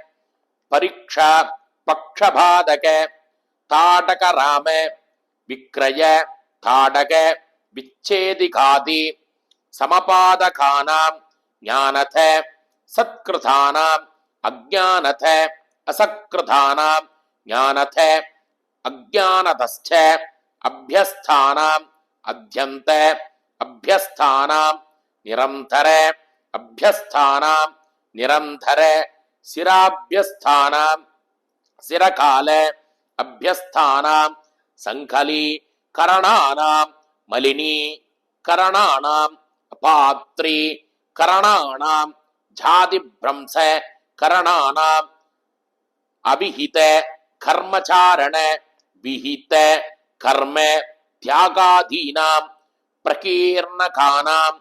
परीक्षा पक्षपादक ताडक राम विक्रय ताडक विच्छेदिकादि समपादकानां ज्ञानथ सत्कृतानां अज्ञानथ असत्कृतानां ज्ञानथ अज्ञानतश्च अभ्यस्थानां अध्यन्त अभ्यस्थानां निरन्तर अभ्यस्थानां निरन्तर शिराभ्यस्थानां शिरकाल अभ्यस्थानां संकली करणानां मलिनी करणानां पात्री करणानां जाति भ्रंश करणानां अविहित कर्मचारण विहित कर्म त्यागादीनां प्रकीर्णकानां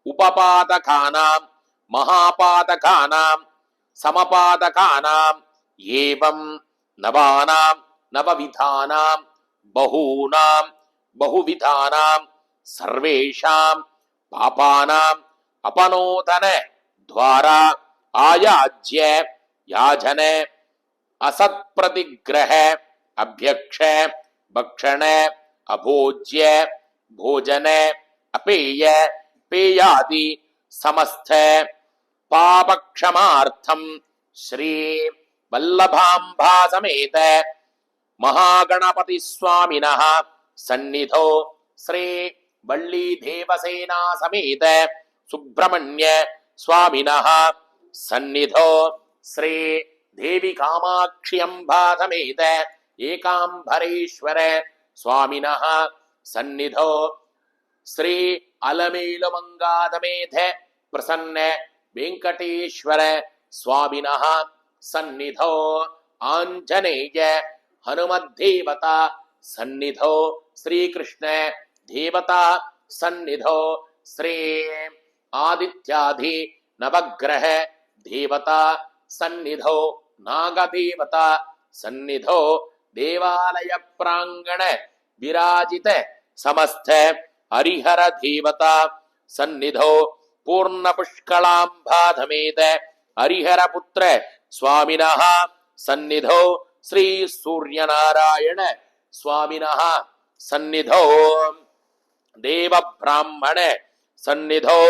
उपपादकानां महापादकानां समपादकानां एवं नवानां नवविधानां बहूनां बहुविधानां सर्वेषां पापानां अपनोदन द्वारा आयाज्य याजन असत्प्रतिग्रह अभ्यक्ष भक्षण अभोज्य भोजन अपेय पेयादि समस्त पापक्षमार्थं श्री वल्लभाम्बा समेत महागणपति स्वामिनः सन्निधौ श्री वल्ली देवसेना समेत सुब्रह्मण्य स्वामिनः सन्निधौ श्री देवी कामाक्षी अम्बा समेत एकांबरेश्वर स्वामिनः सन्निधौ श्री अलमेलुमंगा समेत प्रसन्न वेंकटेश्वर स्वामिनः सन्निधौ आंजनेय हनुमद्देवता सन्निधौ श्री कृष्ण देवता सन्निधौ श्री आदित्यादि नवग्रह देवता सन्निधौ नागदेवता सन्निधौ देवालय प्रांगण विराजित समस्त हरिहर देवता सन्निधौ पूर्ण पुष्कलांबाधमेत हरिहर पुत्र स्वामिनः सन्निधौ श्री सूर्यनारायण स्वामिनः सन्निधौ देव ब्राह्मण सन्निधौ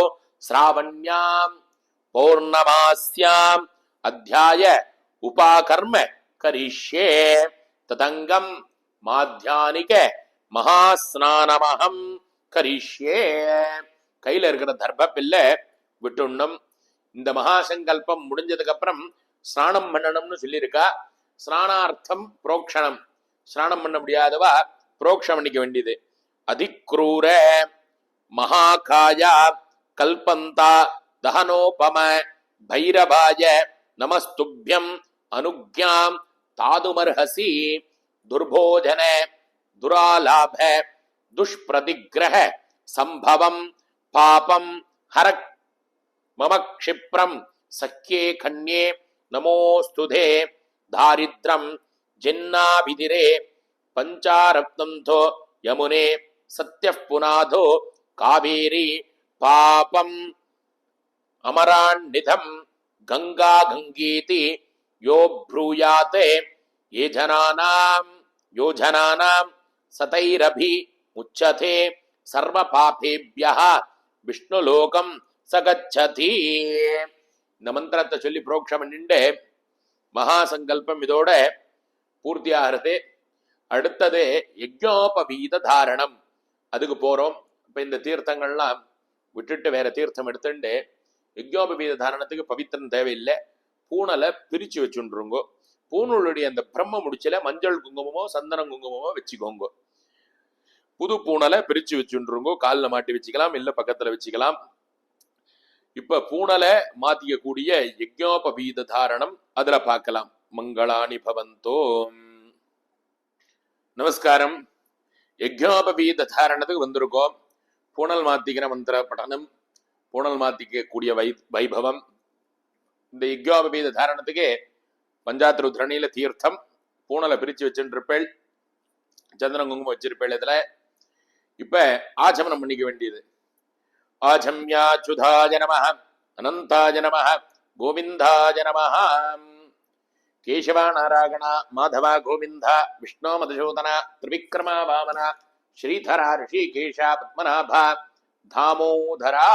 श्रावण्यां पौर्णमास्यां अध्याय उपाकर्म करिष्ये तदंगम माध्यानिक महास्नानमहं करिष्ये கையில இருக்கிற தர்ப பில்ல விட்டுண்ணும். இந்த மகாசங்கல்பம் முடிஞ்சதுக்கு அப்புறம் ஸ்நானம் பண்ணணும்னு சொல்லியிருக்கா. ஸ்நானார்த்தம் புரோக்ஷணம், ஸ்நானம் பண்ண முடியாதவா புரோக்ஷம் பண்ணிக்க வேண்டியது. அதிக்ரூர மகாகாயா கல்பந்தா தஹனோபம பைரவாய நமஸ்துப்யம் அனுக்யாம் தாதுமர்ஹசி துர்போஜன துராலாப துஷ்பிரதிகிரக சம்பவம் பாபம் ஹரக் மம க்ஷிப்ரம் சக்கியே கண்யே நமோஸ்துதே தாரித்ரம் ஜென்னாபிதிரே பஞ்சாரப்தந்தோ யமுனே சத்யப் புநாதோ காவேரி பாபம் அமரான்னிதம் கங்கா கங்கீதி யோ ப்ரூயாதே யோஜனானாம் சதைரபி முச்சதே சர்வ பாபேப்யஹ விஷ்ணுலோகம் சகச்சதி. இந்த மந்திரத்தை சொல்லி புரோக்ஷம் பண்ணிட்டு மகாசங்கல்பம் இதோட பூர்த்தியாகிறது. அடுத்தது யஜ்ஞோபவீத தாரணம், அதுக்கு போறோம். இப்ப இந்த தீர்த்தங்கள்லாம் விட்டுட்டு வேற தீர்த்தம் எடுத்துட்டு யஜ்ஞோபவீத தாரணத்துக்கு பவித்திரம் தேவையில்லை. பூணலை பிரிச்சு வச்சுருங்கோ. பூணலுடைய அந்த பிரம்ம முடிச்சல மஞ்சள் குங்குமமோ சந்தனம் குங்குமமோ வச்சுக்கோங்க. புது பூணலை பிரிச்சு வச்சுருங்கோ. காலில் மாட்டி வச்சுக்கலாம், இல்ல பக்கத்துல வச்சுக்கலாம். இப்ப பூணலை மாத்திக்க கூடிய யஜ்ஞோபவீத தாரணம் அதுல பார்க்கலாம். மங்களானி பவந்தோ. நமஸ்காரம். யஜ்ஞோபவீத தாரணத்துக்கு வந்திருக்கோம். பூணல் மாத்திக்கிற மந்திர படனம், பூணல் மாத்திக்க கூடிய வைபவம். இந்த யஜ்ஞோபவீத தாரணத்துக்கு பஞ்சாத் ருத்ரணியில தீர்த்தம், பூணலை பிரிச்சு வச்சுருப்பேள், சந்திரன் குங்குமம் வச்சிருப்பேள். இதுல இப்ப ஆச்சமனம் பண்ணிக்க வேண்டியது. ஆச்சம்யாச்சுதாய நமஹ அனந்தாய நமஹ கோவிந்தாய நமஹ. கேசவா நாராயண மாதவ கோவிந்த விஷ்ணு மதுசூதன திரிவிக்ரமா வாமன ஸ்ரீதரா ரிஷிகேஷ பத்மநாப தாமோதரா.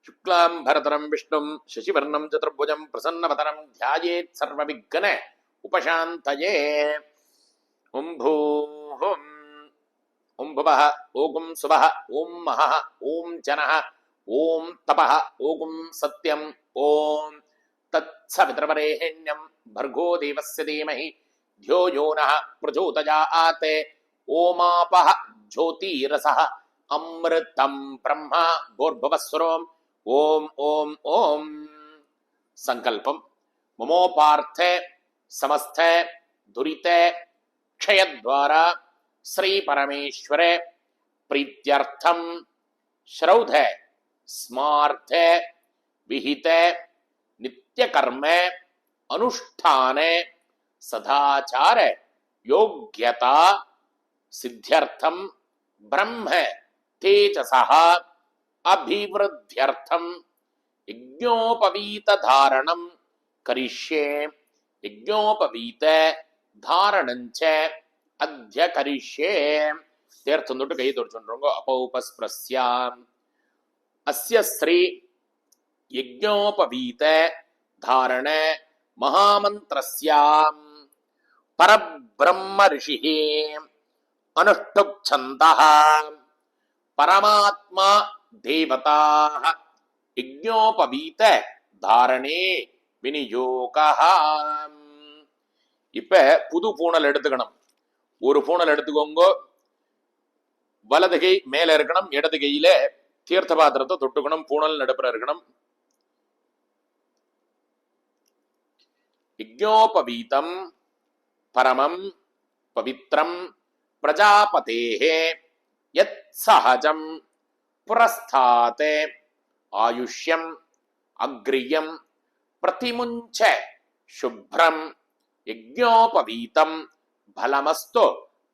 சுக்லாம் பரதரம் விஷ்ணும் சசிவர்ணம் சதுர்புஜம் பிரசன்னவதனம் த்யாயேத் சர்வ விக்ன உபசாந்தயே. ஓம் பூஹும் ஓம் புவஹ ஓம் சுவஹ ஓம் மஹஹ ஓம் ஜனஹ ஓம் தபஹ ஓம் சத்யம் ஓம் தத்சவித்ரவரேண்யம் भर्गो देवस्य धीमहि धियो यो नः प्रचोदयात्. ओमापः ज्योतिरसः अमृतं ब्रह्मा भूर्भुवस्वरोम्. ओम ओम ओम. संकल्पम ममोपार्थ समस्त दुरित क्षय द्वारा श्री परमेश्वर प्रीत्यर्थम श्रौध स्मार्थ विहित नित्य कर्म अनुष्ठान सदाचार योग्यता सिद्ध्यर्थम ब्रह्म तेजसः अभिवृद्ध्यर्थम यज्ञोपवीत धारणम करिष्ये. यज्ञोपवीत धारणञ्च अद्य करिष्ये. तीर्थं தொட்டு கை தொட்டு சொல்றோங்க. अपौपस्प्रस्याम अस्य श्री यज्ञोपवीत धारण महामन्त्रस्याम परब्रह्म ऋषिः अनुष्टुप् छन्दः परमात्मा देवता यज्ञोपवीत தாரணே விநியோகா. இப்ப புது பூணல் எடுத்துக்கணும். ஒரு பூணல் எடுத்துக்கோங்க. வலது கை மேல இருக்கணும், இடது கையில தீர்த்த பாத்திரத்தை தொட்டுக்கணும். பூணல் நடுப்புற இருக்கணும். யஜ்ஞோபவீதம் பரமம் பவித்ரம் பிரஜாபதேஹே யத் சஹஜம் புரஸ்தாத் ஆயுஷ்யம் அக்ரியம் பிரதிமுஞ்ச சுப்ரம் யஜ்ஞோபவீதம் பலமஸ்தோ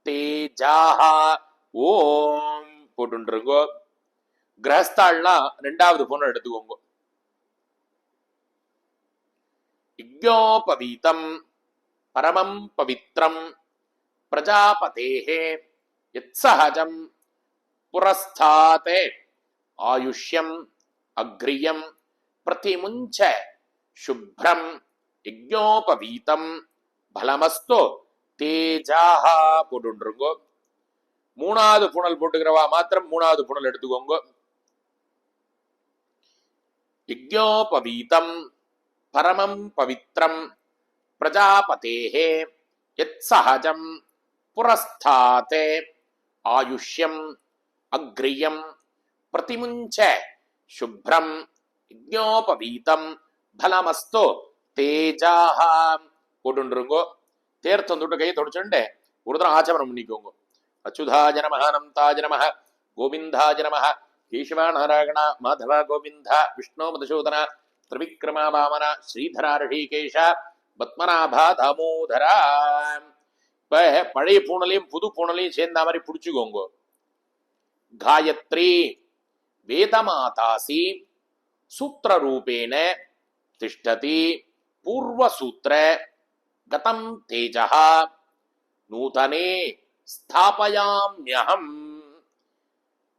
தேஜாஹா ஓம் போட்டுருங்கோ. கிரகஸ்தாள்லாம் ரெண்டாவது பூனல் எடுத்துக்கோங்க. யஜ்ஞோபவீதம் பரமம் பவித்ரம் பிரஜாபதேஹே யத்சஹஜம் புரஸ்தாதே ஆயுஷ்யம் அக்ரியம் பிரதிமுஞ்ச சுப்ரம் யஜ்ஞோபவீதம் பலமஸ்தோ தேஜாஹா போட்டுருங்கோ. மூணாவது புனல் போட்டுக்கிறவா மாத்திரம் மூணாவது புனல் எடுத்துக்கோங்க. யஜ்ஞோபவீதம் பரமம் பவித்ரம் பிரஜாபதேஹே யத்சஹஜம் புரஸ்தாதே ஆயுஷ்யம் அக்ரியம் பிரதிமுஞ்ச சுப்ரம் யஜ்ஞோபவீதம் பலமஸ்தோ தேஜாஹா போட்டுருங்கோ. தேர்த்தம் தொட்டு கையை தொடச்சுண்டு ஒரு தரம் ஆச்சமனம் பண்ணிக்கோங்க. அச்சுதாய நமஹ அனந்தாய நமஹ கோவிந்தாய நமஹ கேசவா நாராயண மாதவ கோவிந்த விஷ்ணு மதுசூதன திரிவிக்ரமா வாமன ஸ்ரீதரா ரிஷிகேஷ பத்மநாபா தாமோதரா. இப்ப பழைய பூனலையும் புது பூனலையும் சேர்ந்த மாதிரி புடிச்சுக்கோங்க. காயத்ரி வேதமாதாசி சூத்திர ரூபேண திஷ்டதி பூர்வசூத்திர கதம் தேஜஹ நூதனே ஸ்தாபயாம்யஹம்.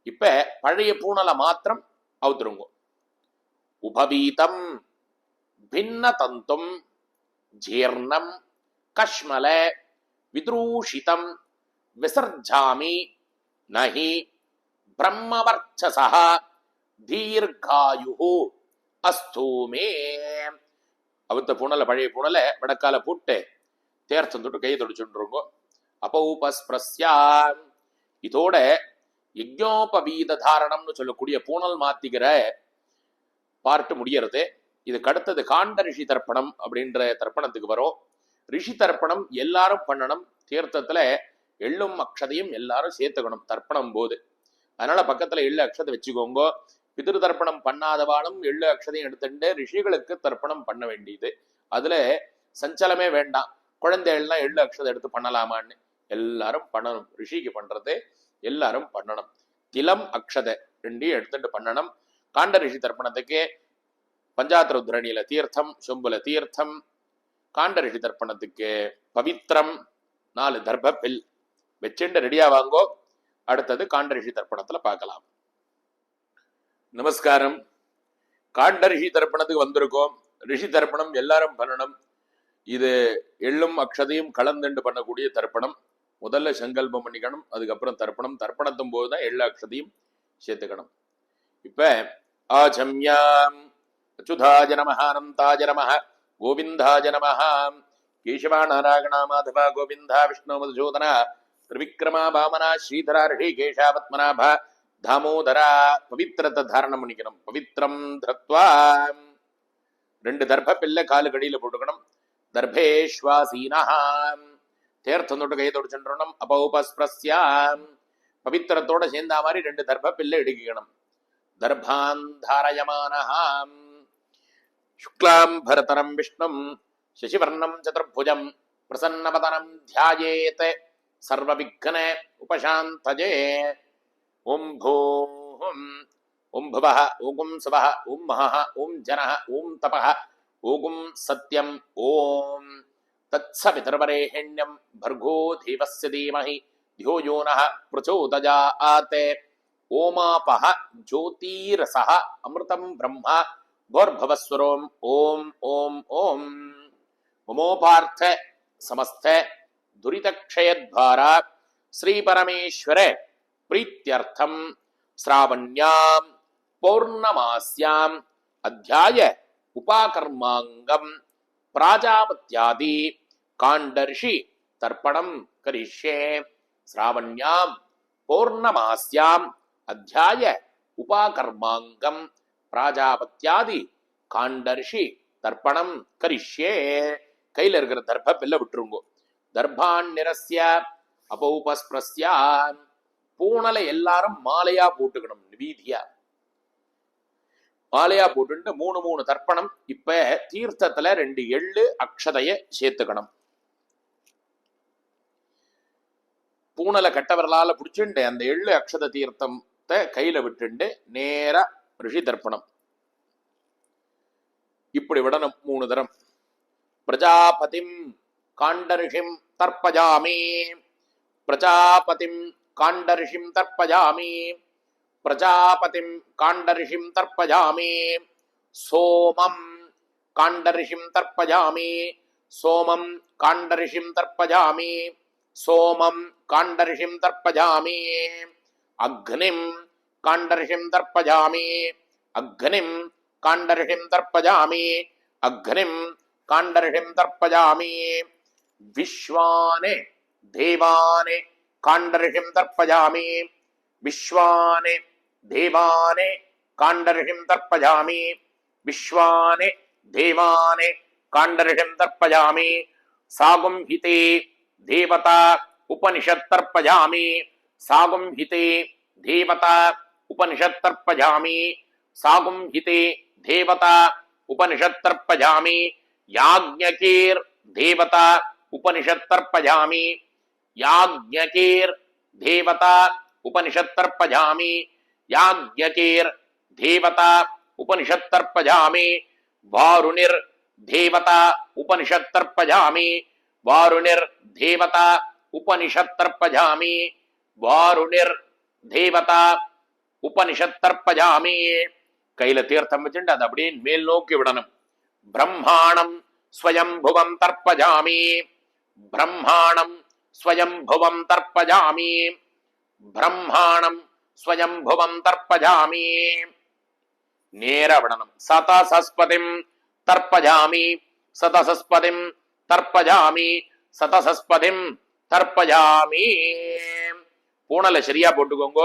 இப்ப பழைய பூனலை மாத்திரம் அவுத்துருங்க. உபவீதம் பின்ன தந்தும் ஜீர்ணம் கஷ்மல வித்ரூஷிதம் விசர்ஜாமி நஹி பிரம்மவர்ச்சசஹ தீர்காயுஹு அஸ்து மே. அவுத்த பூனலை பழைய பூனலை வடக்கால போட்டு தேர்த்தம் தொட்டு கையை தொடிச்சுருங்க. அப்பௌபஸ்பிரஸ்யா இதோட யஜ்ஞோபவீத தாரணம்னு சொல்லக்கூடிய பூனல் மாத்திக்கிற பார்ட்டு முடியறது. இதுக்கு அடுத்தது காண்ட ரிஷி தர்ப்பணம் அப்படின்ற தர்ப்பணத்துக்கு வரும். ரிஷி தர்ப்பணம் எல்லாரும் பண்ணணும். தீர்த்தத்துல எள்ளும் அக்ஷதையும் எல்லாரும் சேர்த்துக்கணும் தர்ப்பணம் போது. அதனால பக்கத்துல எள்ளு அக்ஷதை வச்சுக்கோங்க. பிதிரு தர்ப்பணம் பண்ணாதவாளும் எள்ளு அக்ஷதையும் எடுத்துட்டு ரிஷிகளுக்கு தர்ப்பணம் பண்ண வேண்டியது. அதுல சஞ்சலமே வேண்டாம். குழந்தைகள்லாம் எள்ளு அக்ஷதை எடுத்து பண்ணலாமான்னு எல்லாரும் பண்ணணும். ரிஷிக்கு பண்றது எல்லாரும் பண்ணணும். திலம் அக்ஷதை ரெண்டையும் எடுத்துட்டு பண்ணணும். காண்ட ரிஷி தர்ப்பணத்துக்கு பஞ்சாத்திர துரணியில தீர்த்தம், சொம்புல தீர்த்தம். காண்ட ரிஷி தர்ப்பணத்துக்கு பவித்ரம் 4 தர்ப பில் வச்சுட்டு ரெடியா வாங்கோ. அடுத்தது காண்ட ரிஷி தர்ப்பணத்துல பார்க்கலாம். நமஸ்காரம். காண்ட ரிஷி தர்ப்பணத்துக்கு வந்திருக்கோம். ரிஷி தர்ப்பணம் எல்லாரும் பண்ணணும். இது எள்ளும் அக்ஷதையும் கலந்துண்டு பண்ணக்கூடிய தர்ப்பணம். முதல்ல சங்கல்பம் பண்ணிக்கணும், அதுக்கப்புறம் தர்ப்பணம். தர்ப்பணத்தும் போதுதான் எள்ளு அக்ஷதையும் சேர்த்துக்கணும். இப்ப ஆச்சம்யாம் அச்சுதாய நமஹ அனந்தாய நமஹ கோவிந்தாய நமஹ கேசவா நாராயண மாதவ கோவிந்த விஷ்ணு மதுசூதன திரிவிக்ரமா வாமன ஸ்ரீதரா ரிஷிகேஷ பத்மநாப தாமோதரா. பவித்திரத்தை தாரணம் பண்ணிக்கணும். பவித்ரம் தத்வா 2 தர்ப பில்ல காலு கடியில போட்டுக்கணும். தர்பேஷ்வாசீனஹாம் தேர்த்தம் தொட்டு கையை தொடிச்சுடணும். அப்பௌபஸ்பிரஸ்யாம் பவித்திரத்தோட சேர்ந்த மாதிரி 2 தர்ப பில்ல எடுக்கணும். தர்பான் தாரயமானஹாம் சுக்லாம் பரதரம் விஷ்ணும் சசிவர்ணம் சதுர்புஜம் பிரசன்னவதனம் தியாயேத் சர்வவிக்ன உபசாந்தஜே. ஓம் பூம் ஓம் புவஹ ஓம் சுவஹ ஓம் மஹஹ ஓம் ஜனஹ ஓம் தபஹ ஓம் சத்யம் ஓம் தத்சவிதர்வரேஹண்யம் பர்கோ தேவஸ்ய தீமஹி த்யோ யோ நः பிரச்சோதயாத். ஓமாபஹ ஜோதிரசஹ அமிர்தம் பிரம்ம கோர்பவஸ்வரோம். ஓம் ஓம் ஓம். மமோபார்த்த சமஸ்த துரிதக்ஷயத்வாரா ஸ்ரீ பரமேஸ்வர பிரீத்யர்த்தம் ஸ்ராவண்யாம் பௌர்ணமாஸ்யாம் அத்தியாய உபாகர்மாங்கம் பிராஜாபத்யாதி காண்டர்ஷி தர்ப்பணம் கரிஷ்யே. ஸ்ராவண்யாம் பௌர்ணமாஸ்யாம் அத்தியாய உபாகர்மாங்கம் பிராஜாபத்யாதி காண்டர்ஷி தர்ப்பணம் கரிஷ்யே. கையில இருக்கிற தர்ப பில்ல விட்டுருங்கோ. தர்பான் நிரஸ்ய அப்பௌபஸ்பிரஸ்யா. பூனலை எல்லாரும் மாலையா போட்டுக்கணும். வீதியா மாலையா போட்டு 3 தர்ப்பணம். இப்ப தீர்த்தத்துல 2 எள்ளு அக்ஷதைய சேர்த்துக்கணும். பூனலை கட்டவர்களால பிடிச்சுண்டு அந்த எள்ளு அக்ஷத தீர்த்தத்தை கையில விட்டுண்டு நேரா ரிஷி தர்ப்பணம் இப்படி விடணும் 3 தரம். பிரஜாபதிம் காண்டரிஷிம் தர்ப்பஜாமி, பிரஜாபதிம் காண்டரிஷிம் தர்ப்பஜாமி, பிரஜாபதிம் காண்டரிஷிம் தர்ப்பஜாமி, சோமம் காண்டரிஷிம் தர்ப்பஜாமி, சோமம் காண்டரிஷிம் தர்ப்பஜாமி, சோமம் காண்டரிஷிம் தர்ப்பஜாமி, அக்னிம் காண்டரிஷிம் தர்ப்பஜாமி, அக்னிம் காண்டரிஷிம் தர்ப்பஜாமி, அக்னிம் காண்டரிஷிம் தர்ப்பஜாமி, விஸ்வானே தேவானே காண்டரிஷிம் தர்ப்பஜாமி, விஸ்வானே தேவானே காண்டரிஷிம் தர்ப்பஜாமி, விஸ்வானே தேவானே காண்டரிஷிம் தர்ப்பஜாமி, சாகும் ஹிதே தேவதா உபனிஷத் தர்ப்பஜாமி, சாகும் ஹிதே தேவதா உபனிஷத் தர்ப்பஜாமி, சாகும் ஹிதே தேவதா உபனிஷத் தர்ப்பஜாமி, யாஜ்ஞகீர் தேவதா உபனிஷத் தர்ப்பஜாமி, யாஜ்ஞகீர் தேவதா உபனிஷத் தர்ப்பஜாமி, யாஜ்ஞகீர் தேவதா உபனிஷத் தர்ப்பஜாமி, வாருணிர் தேவதா உபனிஷத் தர்ப்பஜாமி, வாருணிர் தேவதா உபனிஷத் தர்ப்பஜாமி, வாருணிர் தேவதா உபனிஷத் தர்ப்பஜாமி. கையில தீர்த்தம் வச்சுட்டு அதை அப்படியே மேல் நோக்கி விடணும். பிரம்மாணம் ஸ்வயம்புவம் தர்ப்பஜாமி, பிரம்மாணம் ஸ்வயம்புவம் தர்ப்பஜாமி, பிரம்மாணம் ஸ்வயம்புவம் தர்ப்பஜாமி. நேர விடணும். சதசஸ்பதிம் தர்ப்பஜாமி, சதசஸ்பதிம் தர்ப்பஜாமி, சதசஸ்பதிம் தர்ப்பஜாமி. பூனலை சரியா போட்டுக்கோங்க.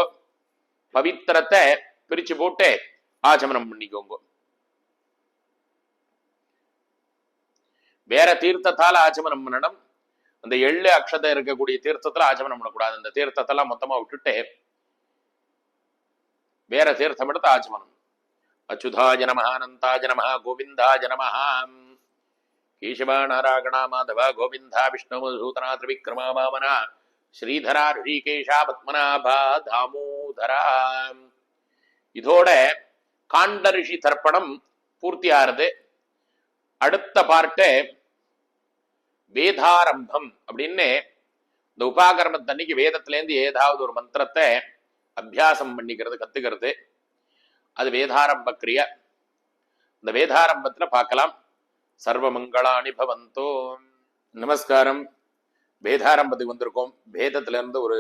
பவித்திரத்தை பிரிச்சு போட்டு ஆச்சமனம் பண்ணிக்கோங்க. வேற தீர்த்தத்தால ஆச்சமனம் பண்ணணும். அந்த எள்ளு அக்ஷதை இருக்கக்கூடிய தீர்த்தத்துல ஆச்சமனம் பண்ணக்கூடாது. அந்த தீர்த்தத்தெல்லாம் மொத்தமா விட்டுட்டு வேற தீர்த்தம் எடுத்து ஆச்சமனம். அச்சுதாய நமஹ, அனந்தாய நமஹ, கோவிந்தாய நமஹ, கேசவா நாராயணா மாதவ கோவிந்தா விஷ்ணு மதுசூதனா திரிவிக்ரமா வாமனா ஸ்ரீதரா ரிஷிகேஷா பத்மநாபா தாமோதரா. இதோட காண்டரிஷி தர்ப்பணம் பூர்த்தி ஆறுது. அடுத்த பார்ட்டு வேதாரம்பம் அப்படின்னு இந்த உபாகர்மத்தன்னைக்கு வேதத்துல இருந்து ஏதாவது ஒரு மந்திரத்தை அபியாசம் பண்ணிக்கிறது, கத்துக்கிறது. அது வேதாரம்ப கிரியா. இந்த வேதாரம்பத்துல பார்க்கலாம். சர்வமங்களாணி பவந்தோ. நமஸ்காரம். வேதாரம்பத்துக்கு வந்திருக்கோம். வேதத்துல இருந்து ஒரு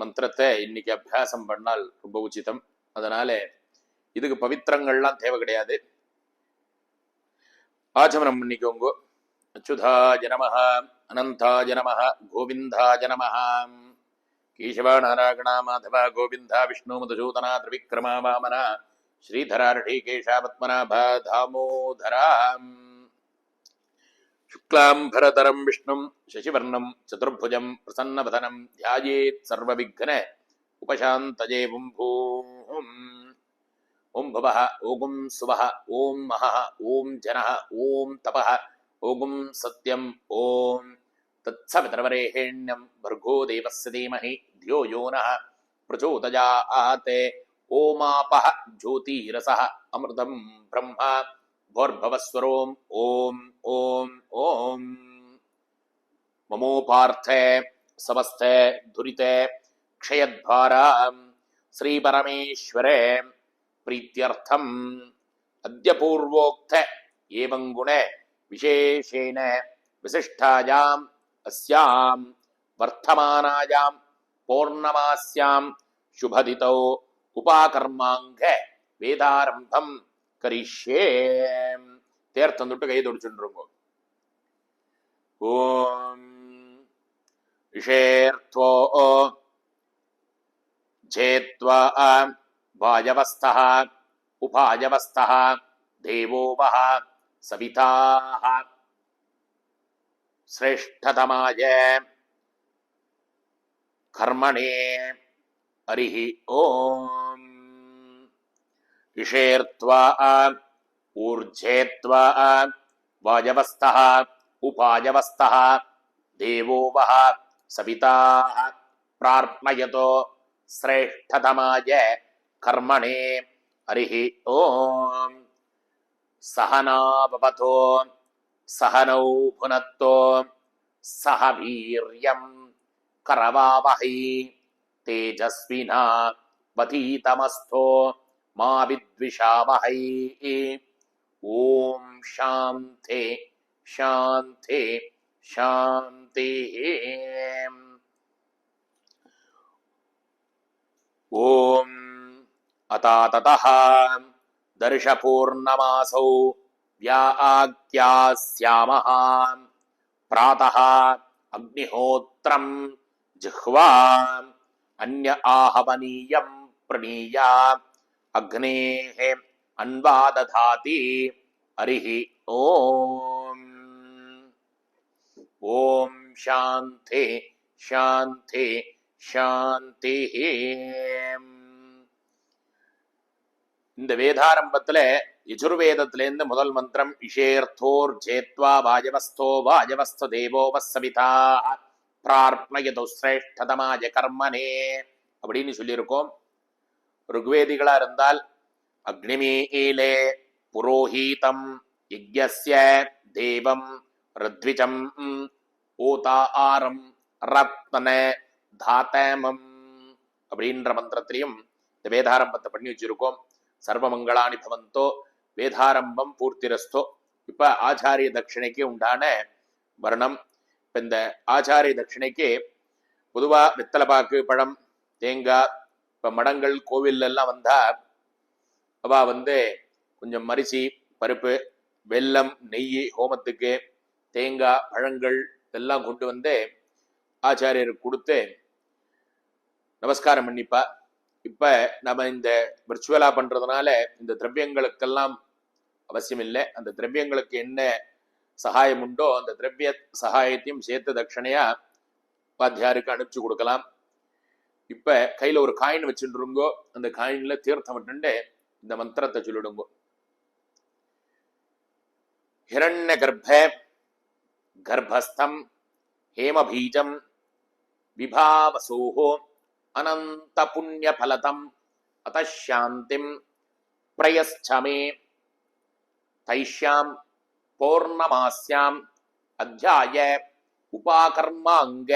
மந்திரத்தை இன்னைக்கு அபியாசம் பண்ணால் ரொம்ப உச்சிதம். அதனால இதுக்கு பவித்திரங்கள்லாம் தேவை கிடையாது. ஆச்சமனம் பண்ணிக்கோங்க. அச்சுதாய நமஹ, அனந்தாய நமஹ, கோவிந்தாய நமஹ, கேசவா நாராயணா மாதவ கோவிந்தா விஷ்ணு மதுசூதனா திரிவிக்ரமா வாமனா ஸ்ரீதரா ரிஷிகேஷா பத்மநாபா தாமோதரா. शुक्लांबरधरं विष्णुं शशिवर्णं चतुर्भुजं प्रसन्नवदनं ध्यायेत् सर्वविघ्न उपशान्तये. ओं भवः, ओं सुवः, ओं महः, ओं जनः, ओं तपः, ओं सत्यं, ओं तत्सवितर्वरेण्यं भर्गो देवस्य धीमहि धियो यो नः प्रचोदयात्. ओमापः ज्योतिरसः अमृतं ब्रह्म भोर्भवस्वरों. ओम ओम ओम. ममोपार्थे समस्ते दुरिते क्षयद्वारा श्री परमेश्वरे प्रीत्यर्थम अद्य पूर्वोक्त एवं गुणे विशेषेण विशिष्टायां अस्यां वर्तमानायां पौर्णमास्यां शुभदितौ उपाकर्मांग वेदारंभम करिष्ये. தேர்த்தந்துட்டு கை தொடிச்சுருங்க. ஓம் ஷேர்த்வோ ஜேத்வா வாயவஸ்தஹ உபாயவஸ்தஹ தேவோ வஹ சவிதாஹ ஸ்ரேஷ்டதமாய கர்மணே ஹரிஹி ஓம். ஷேர்த்வா ऊर्जेत्वा वायवस्थः उपायवस्थः देवो वः सविता प्रार्थयतो श्रेष्ठतमाय कर्मणे हरिः ओम सहना भवतो सहनौ भुनक्तो सह वीर्यं करवावहै तेजस्विना वधीतमस्तु मा विद्विषावहै ओम शांति शांति शांति ओम अताततः दर्शपूर्णमासौ व्याख्यास्यामः प्रातः अग्निहोत्रं जिह्वा अन्य आहवनीयं प्रणीय अग्नेः अन्वादधाति हरिः ओम ओम शांति शांति शांति இந்த வேதாரம்பத்துல யஜுர்வேதத்திலேருந்து முதல் மந்திரம் இஷேர்த்தோர் ஜேத்வா வாஜவஸ்தோ வாஜவஸ்த தேவோ வசவிதா பிரார்ப்பயது சிரேஷ்டதமாய கர்மனே அப்படின்னு சொல்லியிருக்கோம். ருக்வேதிகளா இருந்தால் அக்னிமீலே புரோஹீதம் யஜ்ஞஸ்ய தேவம் ருத்விஜம் ஓதாரம் ரத்ன தாத்தமம் அப்படின்ற மந்திரத்திலையும் இந்த வேதாரம்பத்தை பண்ணி வச்சிருக்கோம். சர்வமங்களானி பவந்தோ வேதாரம்பம் பூர்த்திரஸ்தோ. இப்ப ஆச்சாரிய தட்சிணைக்கு உண்டான வர்ணம். இப்ப இந்த ஆச்சாரிய தட்சிணைக்கு பொதுவா வெத்தலைப்பாக்கு பழம் தேங்காய், இப்ப மடங்கள் கோவில் எல்லாம் வந்தா அவ கொஞ்சம் மரிசி பருப்பு வெல்லம் நெய் ஹோமத்துக்கு தேங்காய் பழங்கள் இதெல்லாம் கொண்டு ஆச்சாரியருக்கு கொடுத்து நமஸ்காரம் பண்ணிப்பா. இப்ப நம்ம இந்த விர்ச்சுவலா பண்றதுனால இந்த திரவியங்களுக்கெல்லாம் அவசியம் இல்லை. அந்த திரவியங்களுக்கு என்ன சகாயம் உண்டோ அந்த திரவிய சகாயத்தையும் சேர்த்து தட்சணையா உபாத்தியாருக்கு அனுப்பிச்சு கொடுக்கலாம். இப்ப கையில ஒரு காயின் வச்சுருங்கோ, அந்த காயின்ல தீர்த்தம் விட்டு இந்த மந்திரத்தை சொல்லிடுங்கோ. ஹிரண்ய கர்ப்ப கர்ப்பஸ்தம் ஹேமபீஜம் விபாவசோஹோ அனந்த புண்ணிய பலதம் அதாந்திம் பிரயஸ்சமே தைஷ்யாம் பௌர்ணமாஸ்யாம் அத்தியாய உபாகர்மாங்க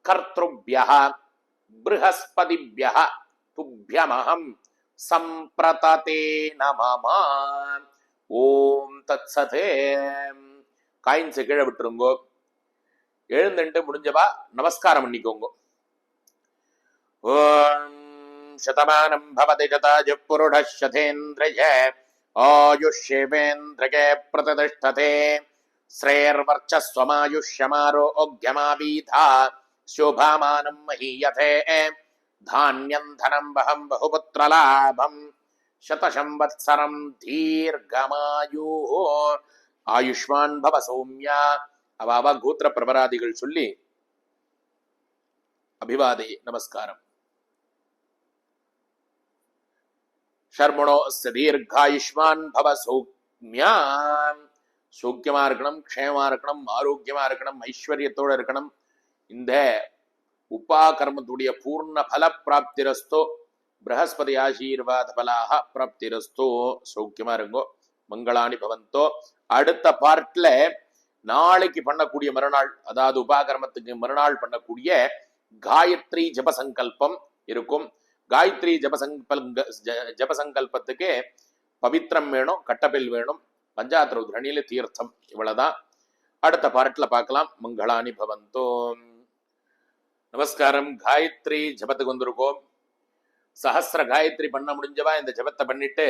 கர்த்ருப்யः ப்ருஹஸ்பதிப்யः துப்யமஹம் சம்பிரததே நமம. ஓம் தத்சதே. காயின்ஸை கீழே விட்டுருங்கோ. எழுந்துட்டு முடிஞ்சவா நமஸ்காரம் பண்ணிக்கோங்க. ஓம் சதமானம் பவதி சதாயுः புருஷः சதேந்திரய ஆயுஷ்யேவேந்திரகே பிரதிஷ்டதே ஸ்ரேர்வர்ச்சஸ்வமாயுஷ்யமாரோக்யமாபீதா சோபாமானம் மஹீயதே தான்யம் தனம் வஹம் பகுபுத்திரலாபம் சதசம்வத்சரம் தீர்க்கமாயு. ஆயுஷ்மான் பவ சௌமியா. அவாவா கோத்திர பிரபராதிகள் சொல்லி அபிவாதை நமஸ்காரம். ஷர்மணோ தீர்காயுஷ்மான் பவ சௌமியா. சௌக்கியமா இருக்கணும், க்ஷேமமா இருக்கணும், ஆரோக்கியமா இருக்கணும், ஐஸ்வர்யத்தோட இருக்கணும். இந்த உபாகர்மத்துடைய பூர்ண பல பிராப்திரஸ்தோ ப்ரஹஸ்பதி ஆசீர்வாத பலாக பிராப்திரஸ்தோ. சௌக்கியமா இருங்கோ. மங்களானி பவந்தோ. அடுத்த பார்ட்ல நாளைக்கு பண்ணக்கூடிய மறுநாள், அதாவது உபாகர்மத்துக்கு மறுநாள் பண்ணக்கூடிய காயத்ரி ஜபசங்கல்பம் இருக்கும். காயத்ரி ஜபசங்கல்பத்துக்கு பவித்திரம் வேணும், கட்டபில் வேணும், பஞ்சாத்திர உத்ரணியில தீர்த்தம். இவ்வளவுதான். அடுத்த பார்ட்ல பார்க்கலாம். மங்களானி பவந்தோ. நமஸ்காரம். காயத்ரி ஜபத்துக்கு வந்திருக்கோம். சஹஸ்ர காயத்ரி பண்ண முடிஞ்சவா இந்த ஜபத்தை பண்ணிட்டு,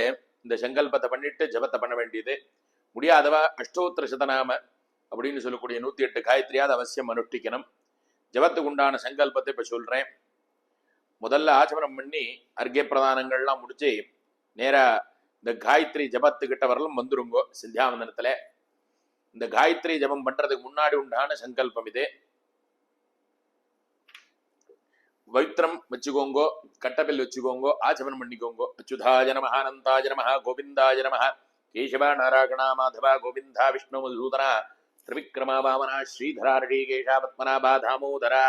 இந்த சங்கல்பத்தை பண்ணிட்டு ஜபத்தை பண்ண வேண்டியது. முடியாதவா அஷ்டோத்திர சதநாம அப்படின்னு சொல்லக்கூடிய 108 காயத்ரியாவது அவசியம் அனுஷ்டிக்கணும். ஜபத்துக்கு உண்டான சங்கல்பத்தை இப்ப சொல்றேன். முதல்ல ஆச்சமனம் பண்ணி அர்க்கிய பிரதானங்கள்லாம் முடிச்சு நேரா இந்த காயத்ரி ஜபத்துக்கிட்ட வரலும் வந்துருங்கோ. சித்தியாவந்தனத்துல இந்த காயத்ரி ஜபம் பண்றதுக்கு முன்னாடி உண்டான சங்கல்பம் இது. பவித்திரம் வச்சுக்கோங்கோ, கட்டபில் வச்சுக்கோங்கோ, ஆச்சமனம் பண்ணிக்கோங்கோ. அச்சுதாய நமஹ, அனந்தாய நமஹ, கோவிந்தாய நமஹ, கேசவ நாராயணா மாதவ கோவிந்தா விஷ்ணு மதுசூதனா திரிவிக்ரமா வாமனா ஸ்ரீதரா ரிஷிகேஷா பத்மநாபா தாமோதரா.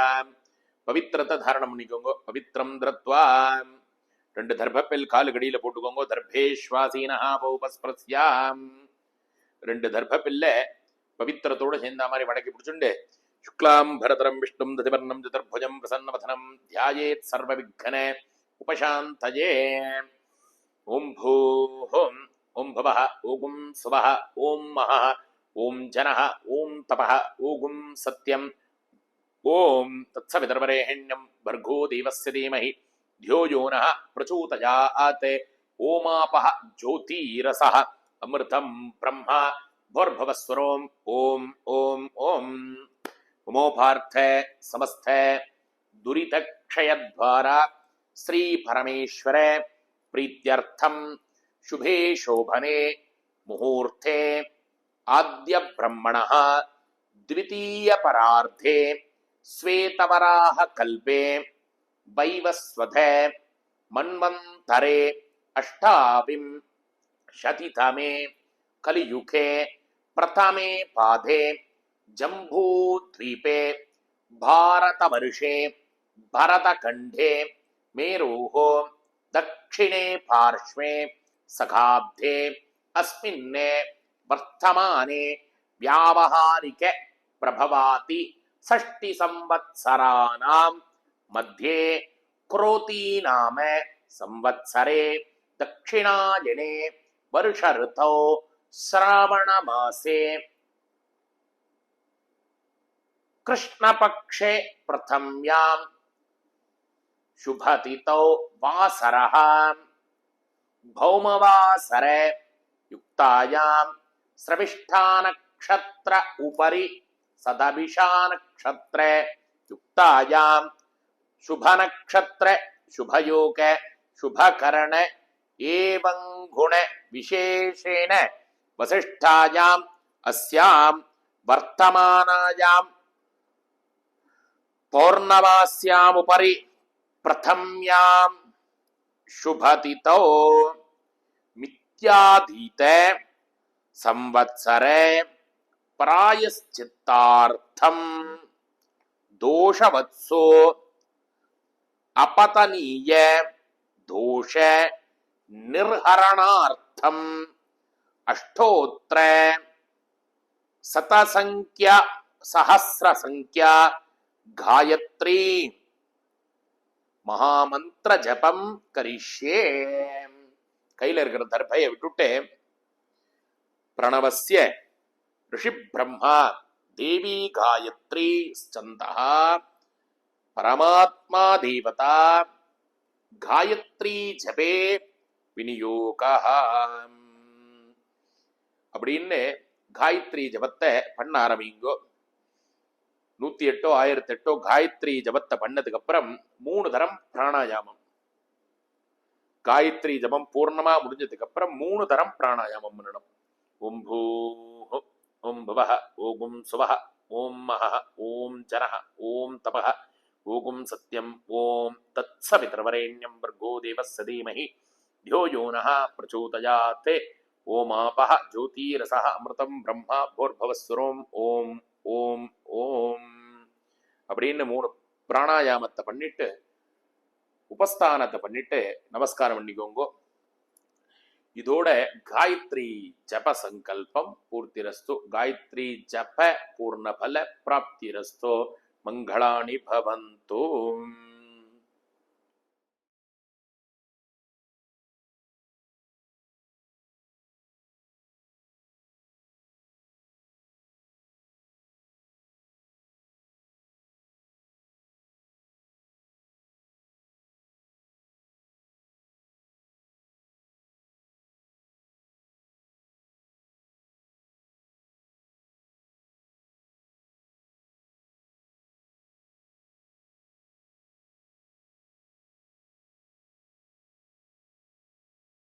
பவித்திரத்தை தாரணம் பண்ணிக்கோங்க. பவித்திரம் திரத்வா 2 தர்பப்பெல் காலு கடியில போட்டுக்கோங்க. தர்பேஸ்வாசீனஹா பௌபஸ்பிரஸ்யாம். 2 தர்பப்பெல்ல பவித்திரத்தோட சேர்ந்த மாதிரி வடக்கி பிடிச்சுண்டு சுக்லாம் பரதரம் விஷ்ணும் ததிவர்ணம் சதுர்புஜம் பிரசன்னவதனம் தியாயேத் சர்வ விக்ன உபசாந்தயே. ஓம் பூஹோம் ஓம் பவஹ ஓகும் சுவஹ ஓம் மஹः ஓம் ஜனஹ ஓம் தபஹ ஓகும் சத்யம் ஓம் தத்சவிதர்வரேண்யம் भर्गो देवस्य धीमहि धियो यो नः प्रचोदयात्. ओमापः ज्योतिरसः अमृतं ब्रह्म भूर्भुवस्वरोम ओम ओम ओम. उमोपार्थ समस्त दुरित क्षय द्वारा श्री परमेश्वर प्रीत्यर्थम शुभे शोभने मुहूर्ते आद्य ब्रह्मणः द्वितीय परार्धे श्वेतवराह कल्पे वैवस्वत मन्वन्तरे अष्टाविंशतितमे कलियुगे प्रथमे पादे जम्बूद्वीपे भारतवर्षे भरतखण्डे मेरोः दक्षिणे पार्श्वे सखाब्दे अस्मिन् वर्तमाने व्यावहारिक प्रभवाति षष्टि संवत्सराणां मध्ये क्रोती नाम संवत्सरे दक्षिणायने वर्ष ऋतौ श्रावण मासे कृष्णपक्षे प्रथम्यां शुभतिथौ वासरः भौमवासर युक्तायां श्रविष्ठा नक्षत्र उपरि सदभिषा नक्षत्र युक्तायां शुभ नक्षत्र शुभयोग शुभकरण एवं गुण विशेषेण वसिष्ठायां अस्यां वर्तमानायां पौर्णमास्याम् उपरि प्रथम्यां शुभतिथौ मिथ्याधीत संवत्सरे प्रायश्चित्तार्थं दोषवत्सो अपतनीय दोष निर्हरणार्थम अष्टोत्तर शतसंख्या सहस्र संख्या गायत्री महामंत्र जपम करिष्ये. கையில இருக்கிற தர்பையை விட்டுட்டு प्रणवस्य ऋषि ब्रह्मा देवी गायत्री स्कंदः परमात्मा देवता गायत्री जपे विनियोगः அப்படின்னு காயத்ரி ஜபத்தை பண்ண ஆரம்பிங்கோ. 108 1008 காயத்ரி ஜபத்தை பண்ணதுக்கு அப்புறம் 3 தரம் பிராணாயாமம். காயத்ரி ஜபம் பூர்ணமா முடிஞ்சதுக்கு அப்புறம் 3 தரம் பிராணாயாமம் பண்ணணும். ஓம் பூஹ ஓம் பவஹ ஓம் சுவஹ ஓம் மஹः ஓம் ஜனஹ ஓம் தபஹ ஓம் சத்யம் ஓம் தத்சவிதர்வரேண்யம் भर्गो देवस्य धीमहि धियो यो नः प्रचोदयात्. ओमापः ज्योतिरसः अमृतं ब्रह्म भूर्भुवस्वरोम ओम ओम ओम அப்படின்னு 3 பிராணாயாமத்தை பண்ணிட்டு உபஸ்தானத்தை பண்ணிட்டு நமஸ்காரம் பண்ணிக்கோங்க. இதோட காயத்ரி ஜப சங்கல்பம் பூர்த்திரஸ்து. காயத்ரி ஜப பூர்ணபல பிராப்திரஸ்து. மங்களானி பவந்து.